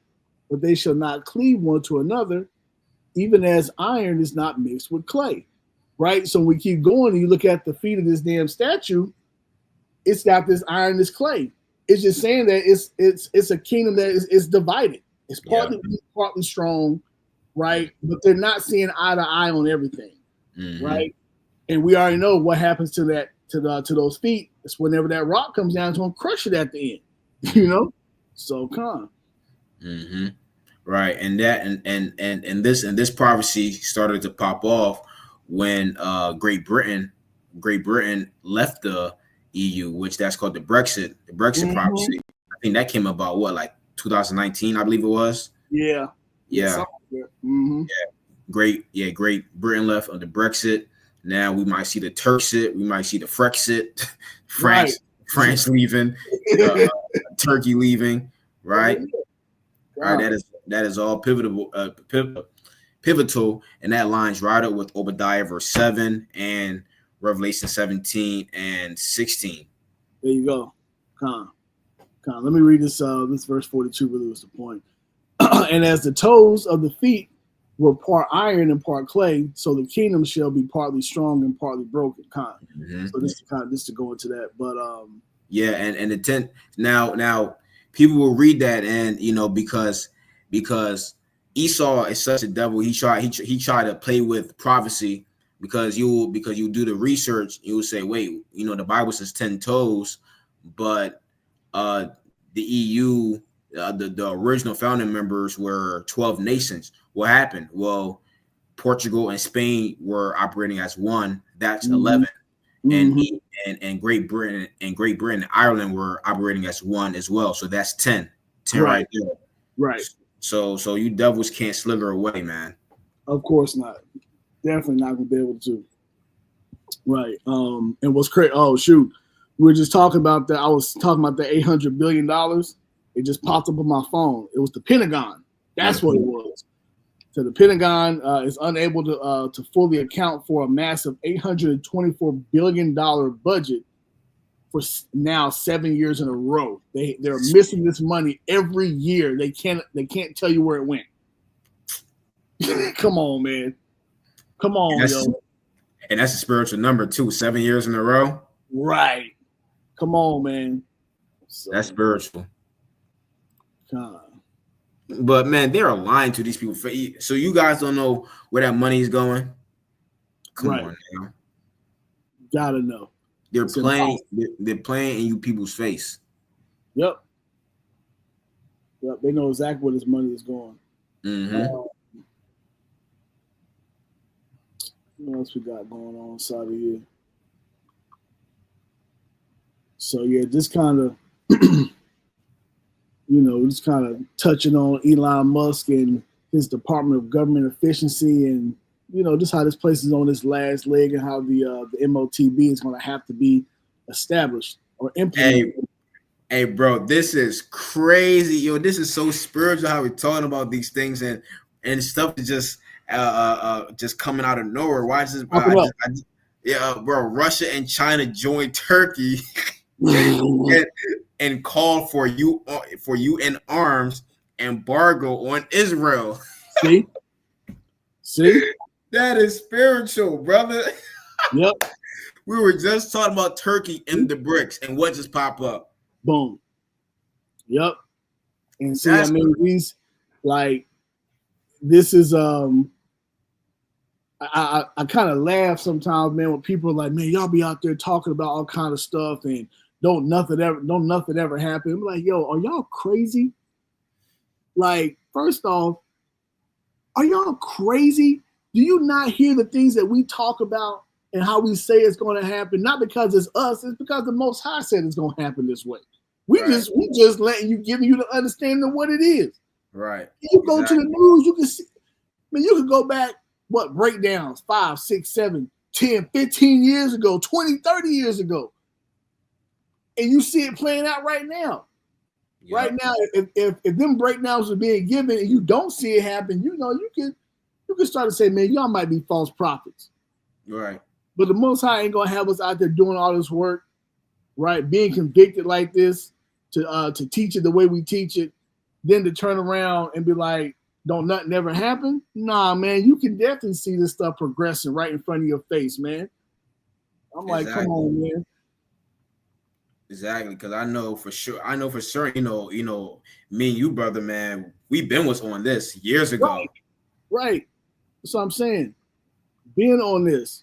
A: but they shall not cleave one to another, even as iron is not mixed with clay, right? So we keep going and you look at the feet of this damn statue, it's got this iron, this clay. It's just saying that it's a kingdom that is divided. It's partly weak, partly strong, right? But they're not seeing eye to eye on everything, right? And we already know what happens to that to those feet. It's whenever that rock comes down, it's gonna crush it at the end, you know. So come on.
B: Right, and that and this prophecy started to pop off when Great Britain left the EU, which that's called the Brexit prophecy. I think that came about what, like 2019, I believe it was.
A: Yeah.
B: Great Britain left on the Brexit. Now we might see the Turksit, we might see the Frexit, France leaving, Turkey leaving, right? Right, that is all pivotal, and that lines right up with Obadiah verse 7 and Revelation 17 and 16.
A: There you go. Let me read this verse 42 really was the point. And as the toes of the feet were part iron and part clay, so the kingdom shall be partly strong and partly broken. So this to go into that, but
B: and the 10th now people will read that, and you know, because Esau is such a devil, he tried to play with prophecy, because you do the research, you will say, wait, you know, the Bible says 10 toes, but the EU, the original founding members were 12 nations. What happened? Well, Portugal and Spain were operating as one. That's 11. And Great Britain and Ireland were operating as one as well. So that's 10 right there.
A: Right.
B: So you devils can't slither away, man.
A: Of course not. Definitely not gonna be able to. Right. And what's crazy? Oh shoot, we were just talking about that. I was talking about the $800 billion. It just popped up on my phone. It was the Pentagon. That's what it was. So the Pentagon is unable to fully account for a massive $824 billion budget for now 7 years in a row. They're missing this money every year. They can't tell you where it went. Come on, man. Come on, yo.
B: And that's a spiritual number too. 7 years in a row.
A: Right. Come on, man. So,
B: that's spiritual.
A: God.
B: But man, they're lying to these people. So you guys don't know where that money is going. Come on, now.
A: Gotta know.
B: They're playing in you people's face.
A: Yep. They know exactly where this money is going. What else we got going on inside of here? So yeah, just kind of just kind of touching on Elon Musk and his Department of Government Efficiency, and just how this place is on its last leg, and how the MOTB is going to have to be established or implemented.
B: Hey, bro, this is crazy, yo. This is so spiritual how we're talking about these things, and stuff is just coming out of nowhere. Why is this? Bro, Russia and China joined Turkey and called for UN arms embargo on Israel.
A: See,
B: that is spiritual, brother.
A: Yep.
B: We were just talking about Turkey and the BRICS, and what just popped up?
A: Boom. Yep. And see, I mean, this is I kind of laugh sometimes, man, when people are like, man, y'all be out there talking about all kind of stuff and don't nothing ever happen. I'm like, yo, are y'all crazy? Like, first off, are y'all crazy? Do you not hear the things that we talk about and how we say it's going to happen? Not because it's us, it's because the Most High said it's going to happen this way. We just letting you, giving you the understanding of what it is.
B: Right.
A: You go to the news, you can see, you can go back, breakdowns 5, 6, 7, 10, 15 years ago, 20, 30 years ago. And you see it playing out right now. Yep. Right now, if them breakdowns are being given and you don't see it happen, you can start to say, man, y'all might be false prophets.
B: Right.
A: But the Most High ain't gonna have us out there doing all this work, right? Being convicted like this to teach it the way we teach it, then to turn around and be like, don't nothing ever happen? Nah, man, you can definitely see this stuff progressing right in front of your face, man. I'm like, come on, man.
B: Exactly, because I know for sure, you know, me and you, brother, man, we've been on this years ago.
A: Right. That's what I'm saying. Being on this,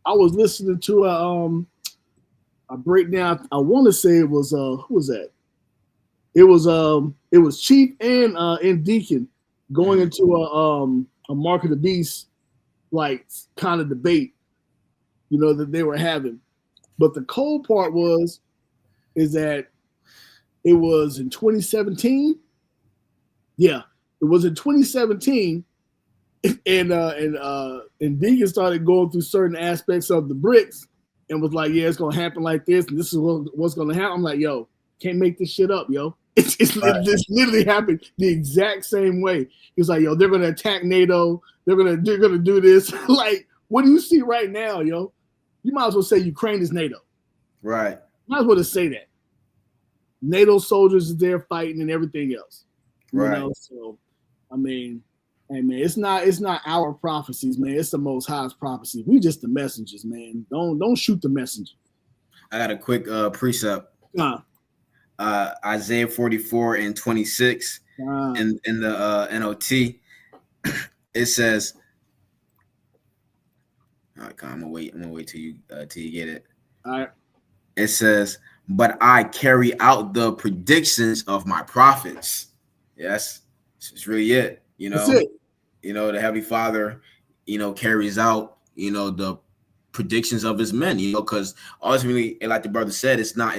A: I was listening to a breakdown. I want to say it was who was that? It was Chief and Deacon going into a Mark of the Beast like kind of debate, you know, that they were having. But the cold part is that it was in 2017. Yeah, it was in 2017, and Deacon started going through certain aspects of the bricks and was like, "Yeah, it's gonna happen like this, and this is what's gonna happen." I'm like, "Yo, can't make this shit up, yo." It's literally happened the exact same way. He's like, "Yo, they're gonna attack NATO. They're gonna do this." Like, what do you see right now, yo? You might as well say Ukraine is NATO.
B: Right.
A: Might as well just say that. NATO soldiers is there fighting and everything else.
B: Right.
A: You know? So, I mean, hey man, it's not our prophecies, man. It's the Most High's prophecy. We just the messengers, man. Don't shoot the messenger.
B: I got a quick precept. Isaiah 44 and 26 in the NOT. It says, all right, I'm gonna wait till you get it.
A: All right.
B: It says, but I carry out the predictions of my prophets. Yes, it's really it. You know,
A: that's it.
B: You know, the Heavenly Father, you know, carries out, you know, the predictions of his men, you know, because ultimately, like the brother said, it's not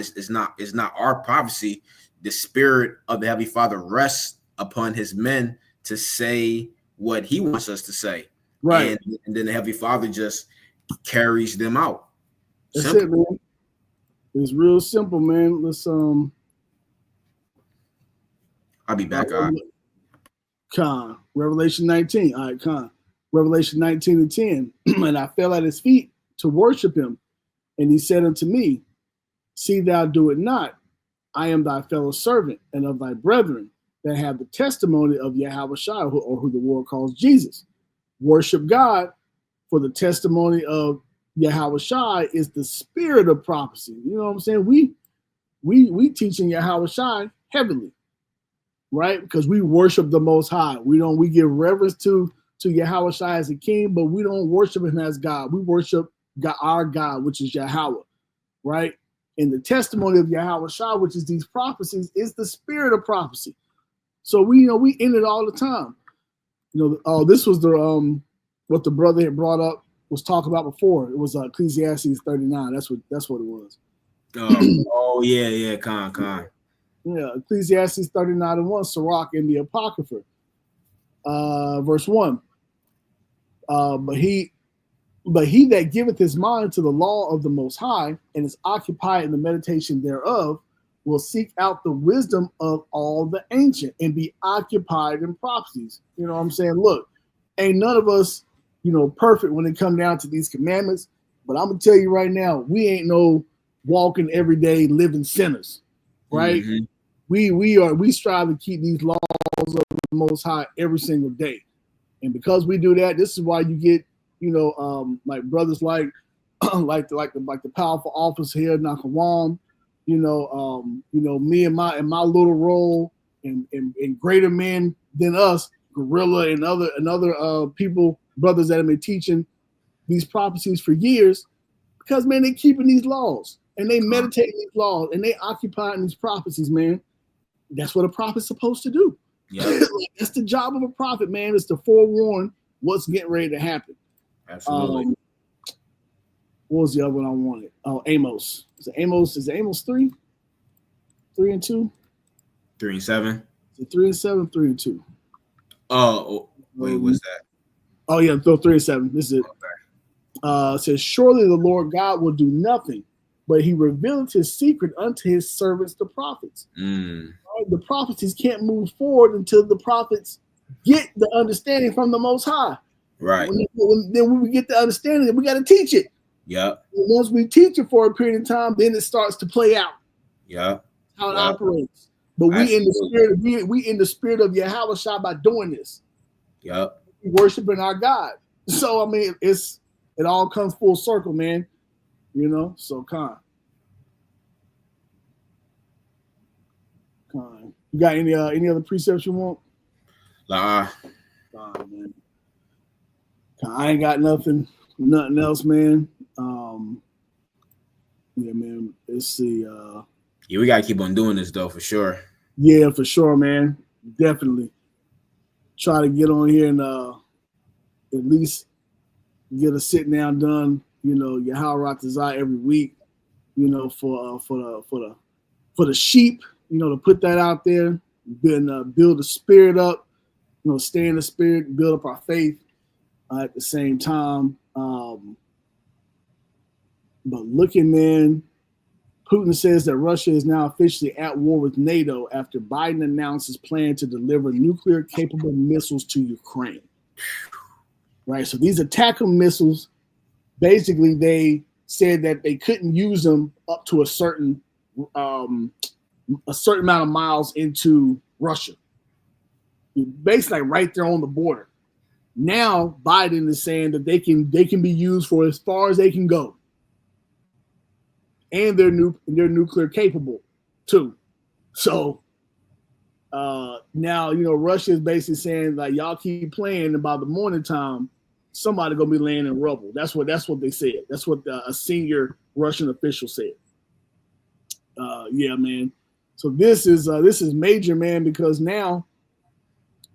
B: our prophecy. The spirit of the Heavenly Father rests upon his men to say what he wants us to say.
A: Right.
B: And then the Heavenly Father just carries them out.
A: That's it, man. It's real simple, man. Let's
B: I'll be back.
A: Con, Revelation 19. All right, Con. Revelation 19 and 10. And I fell at his feet to worship him. And he said unto me, see thou do it not. I am thy fellow servant and of thy brethren that have the testimony of Yahushua, or who the world calls Jesus. Worship God, for the testimony of Yahushua is the spirit of prophecy. You know what I'm saying? We teaching Yahushua heavenly, right? Because we worship the Most High. We give reverence to Yahushua as a king, but we don't worship him as God. We worship God, our God, which is Yahweh, right? And the testimony of Yahushua, which is these prophecies, is the spirit of prophecy. So we in it all the time. You know, this was the what the brother had brought up, was talking about before. It was Ecclesiastes 39. That's what it was.
B: Oh yeah, Con.
A: Yeah, Ecclesiastes 39 and 1, Sirach in the Apocrypha. Verse 1. But he that giveth his mind to the law of the Most High and is occupied in the meditation thereof will seek out the wisdom of all the ancient and be occupied in prophecies. You know what I'm saying? Look, ain't none of us, perfect when it come down to these commandments. But I'm gonna tell you right now, we ain't no walking everyday living sinners, right? Mm-hmm. We strive to keep these laws of the Most High every single day, and because we do that, this is why you get, like brothers like the powerful officer here, Nakawam, me and my little role, and greater men than us, GRLA and other people, brothers that have been teaching these prophecies for years, because man, they keeping these laws and they meditate these laws and they occupy in these prophecies, man. That's what a prophet's supposed to do. Yeah. That's the job of a prophet, man, is to forewarn what's getting ready to happen.
B: Absolutely.
A: What was the other one I wanted? Oh, Amos. Is it Amos 3? 3 and 2?
B: 3 and 7?
A: Is it 3 and 7? 3 and 2.
B: Oh, wait, what's that?
A: Oh, yeah, 3 and 7. This is it. Okay. It says, surely the Lord God will do nothing, but he revealed his secret unto his servants, the prophets. Right? The prophecies can't move forward until the prophets get the understanding from the Most High.
B: Right.
A: When we get the understanding, we got to teach it.
B: Yeah.
A: Once we teach it for a period of time, then it starts to play out.
B: Yeah.
A: How it operates. But we in the spirit of Yahushua by doing this.
B: Yep.
A: Worshiping our God. So I mean, it all comes full circle, man. You know, so Con. You got any other precepts you want?
B: Nah.
A: Man. I ain't got nothing else, man. Yeah, man. Let's see.
B: Yeah, we gotta keep on doing this though, for sure.
A: Yeah, for sure, man. Definitely. Try to get on here and at least get a sit down done. You know, your how Ratazai every week. You know, for the sheep. You know, to put that out there, build the spirit up. You know, stay in the spirit, build up our faith at the same time. But looking, man, Putin says that Russia is now officially at war with NATO after Biden announced his plan to deliver nuclear-capable missiles to Ukraine. Right, so these ATACMS missiles, basically, they said that they couldn't use them up to a certain amount of miles into Russia. Basically, right there on the border. Now Biden is saying that they can be used for as far as they can go, and they're nuclear capable too. So now Russia is basically saying like y'all keep playing, and by the morning time, somebody gonna be laying in rubble. That's what they said. That's what a senior Russian official said. Yeah, man. So this is major, man, because now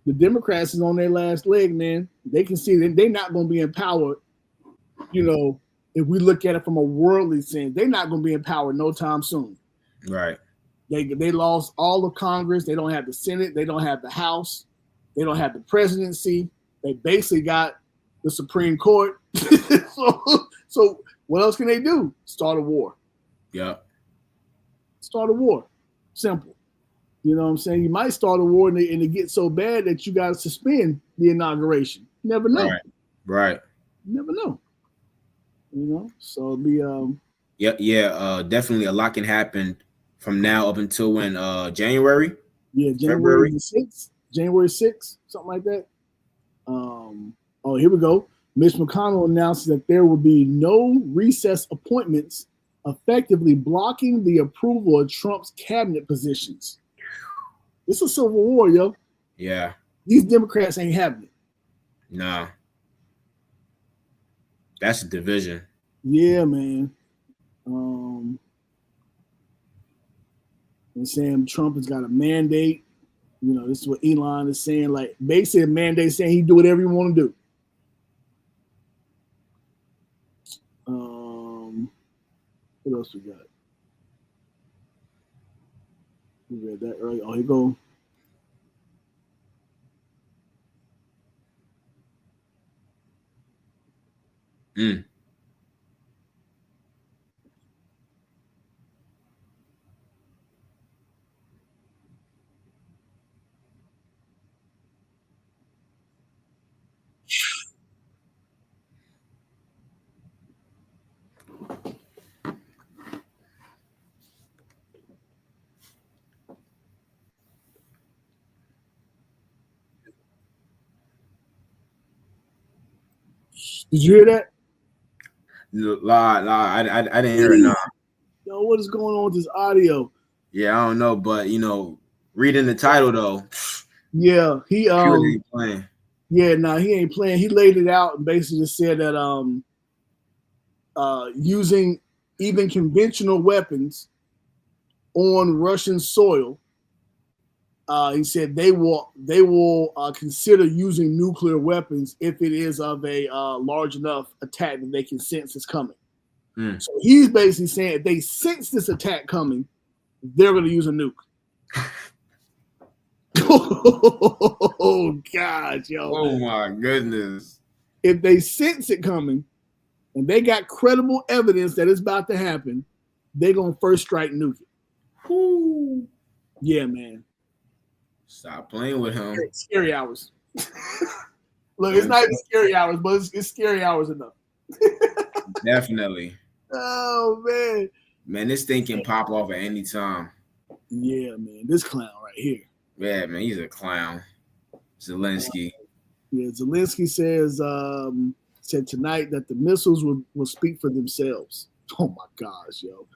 A: the Democrats is on their last leg, man. They can see that they're not going to be empowered. You know, if we look at it from a worldly sense, they're not going to be empowered no time soon.
B: Right.
A: They lost all of Congress. They don't have the Senate. They don't have the House. They don't have the presidency. They basically got the Supreme Court. so what else can they do? Start a war.
B: Yeah.
A: Start a war. Simple. You know what I'm saying? You might start a war and it gets so bad that you got to suspend the inauguration. You never know.
B: Right.
A: You never know. You know? So it'll be
B: definitely a lot can happen from now up until when January?
A: Yeah, January 6th. January 6th, something like that. Here we go. Mitch McConnell announced that there will be no recess appointments, effectively blocking the approval of Trump's cabinet positions. It's a civil war, yo.
B: Yeah.
A: These Democrats ain't having it.
B: Nah. That's a division.
A: Yeah, man. And saying Trump has got a mandate. You know, this is what Elon is saying. Like, basically a mandate saying he do whatever you want to do. What else we got? We read that earlier. Oh, here go. Did you hear that?
B: I didn't hear it. Nah.
A: Yo, what is going on with this audio?
B: Yeah, I don't know, but reading the title though.
A: Yeah, he
B: ain't playing.
A: Yeah, no, he ain't playing. He laid it out and basically said that using even conventional weapons on Russian soil, he said they will consider using nuclear weapons if it is of a large enough attack that they can sense is coming. So he's basically saying if they sense this attack coming, they're going to use a nuke. Oh God, yo!
B: Oh my goodness!
A: If they sense it coming, and they got credible evidence that it's about to happen, they're gonna first strike nuke it.
B: Whoo.
A: Yeah, man.
B: Stop playing with him.
A: Scary hours. Look, it's not even scary hours, but it's scary hours enough.
B: Definitely.
A: Oh man.
B: Man, this thing can pop off at any time.
A: Yeah, man. This clown right here.
B: Yeah, man, he's a clown. Zelensky.
A: Yeah, Zelensky said tonight that the missiles will speak for themselves. Oh my gosh, yo.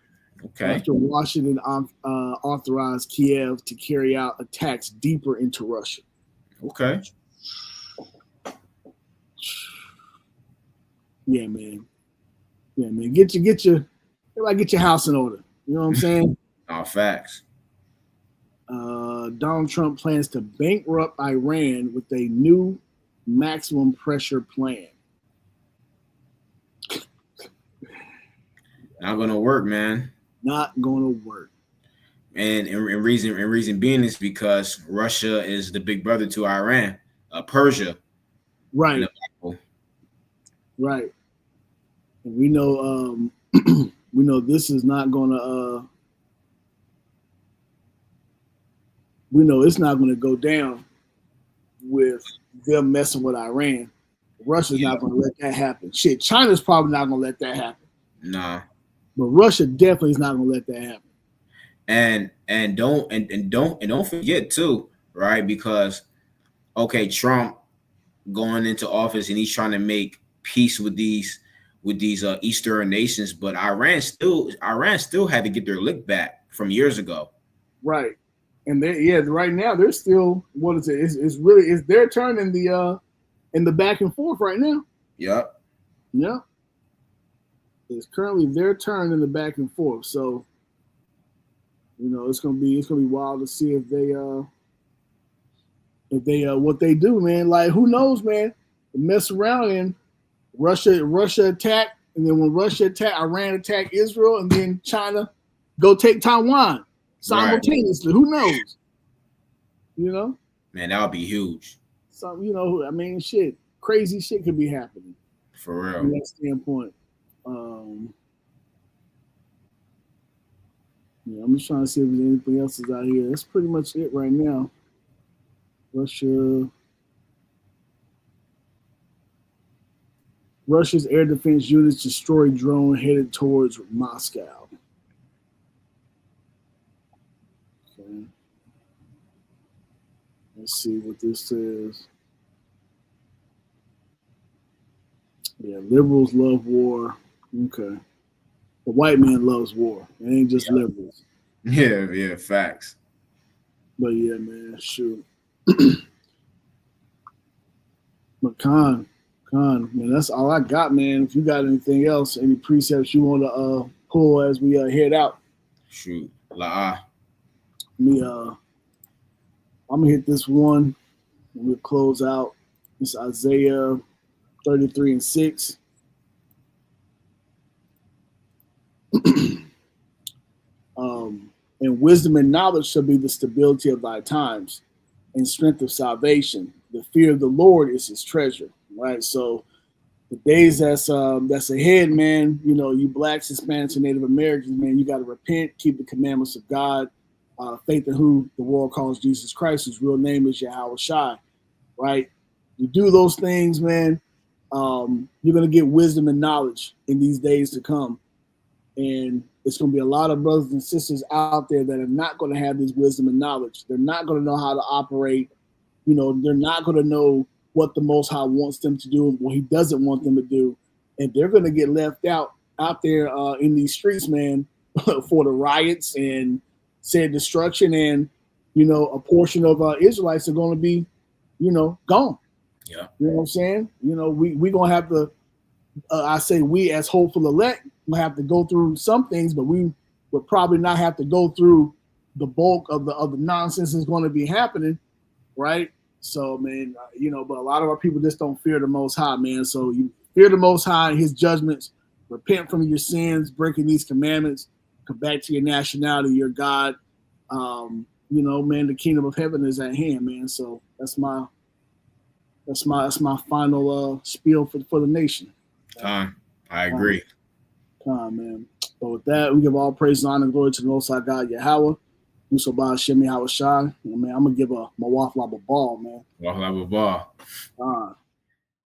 B: Okay.
A: After Washington authorized Kiev to carry out attacks deeper into Russia.
B: Okay.
A: Yeah, man. Yeah, man. Get your house in order. You know what I'm saying?
B: All facts.
A: Donald Trump plans to bankrupt Iran with a new maximum pressure plan.
B: Not gonna work, man.
A: Not gonna work.
B: And reason being is because Russia is the big brother to Iran, Persia.
A: Right. Right. And we know we know this is not gonna we know it's not gonna go down with them messing with Iran. Russia's not gonna let that happen. Shit, China's probably not gonna let that happen.
B: Nah.
A: But Russia definitely is not gonna let that happen.
B: And don't forget too, right? Because okay, Trump going into office and he's trying to make peace with these Eastern nations, but Iran still had to get their lick back from years ago.
A: Right. And right now they're still, what is it? It's their turn in the back and forth right now.
B: Yep.
A: Yeah. It's currently their turn in the back and forth. So, you know, it's gonna be wild to see if they what they do, man. Like, who knows, man? They mess around and Russia attack, and then when Russia attack, Iran attack Israel, and then China go take Taiwan simultaneously. Right. Who knows? You know?
B: Man, that would be huge.
A: Some, you know, I mean, shit, crazy shit could be happening.
B: For real.
A: From that standpoint. Yeah, I'm just trying to see if there's anything else is out here. That's pretty much it right now. Russia's air defense units destroy drone headed towards Moscow. Okay. Let's see what this says. Yeah, liberals love war. Okay. The white man loves war. It ain't just liberals.
B: Yeah, facts.
A: But yeah, man, shoot. But Khan, man, that's all I got, man. If you got anything else, any precepts you want to pull as we head out?
B: Shoot,
A: I'm gonna hit this one and we'll close out. It's Isaiah 33:6. And wisdom and knowledge shall be the stability of thy times, and strength of salvation. The fear of the Lord is his treasure, right? So the days that's ahead, man, you know, you blacks, Hispanics, and Native Americans, man, you got to repent, keep the commandments of God, faith in who the world calls Jesus Christ, whose real name is Yahweh Shai, right? You do those things, man, you're going to get wisdom and knowledge in these days to come. And it's going to be a lot of brothers and sisters out there that are not going to have this wisdom and knowledge. They're not going to know how to operate. You know, they're not going to know what the Most High wants them to do and what he doesn't want them to do. And they're going to get left out there in these streets, man, for the riots and said destruction. And, you know, a portion of Israelites are going to be, you know, gone.
B: Yeah.
A: You know what I'm saying? You know, we're going to have to, I say we as hopeful elect will have to go through some things, but we would probably not have to go through the bulk of the nonsense that's going to be happening, right? So, man, you know, but a lot of our people just don't fear the Most High, man. So you fear the Most High and his judgments, repent from your sins, breaking these commandments, come back to your nationality, your God. You know, man, the kingdom of heaven is at hand, man. So that's my final spiel for the nation.
B: I agree.
A: Man. But with that, we give all praise and honor and glory to the Most High God, Yahweh. Musobah Shemi Hawashai. Man, I'm gonna give a Mawaf Laba ball, man.
B: Mawaf Laba ball.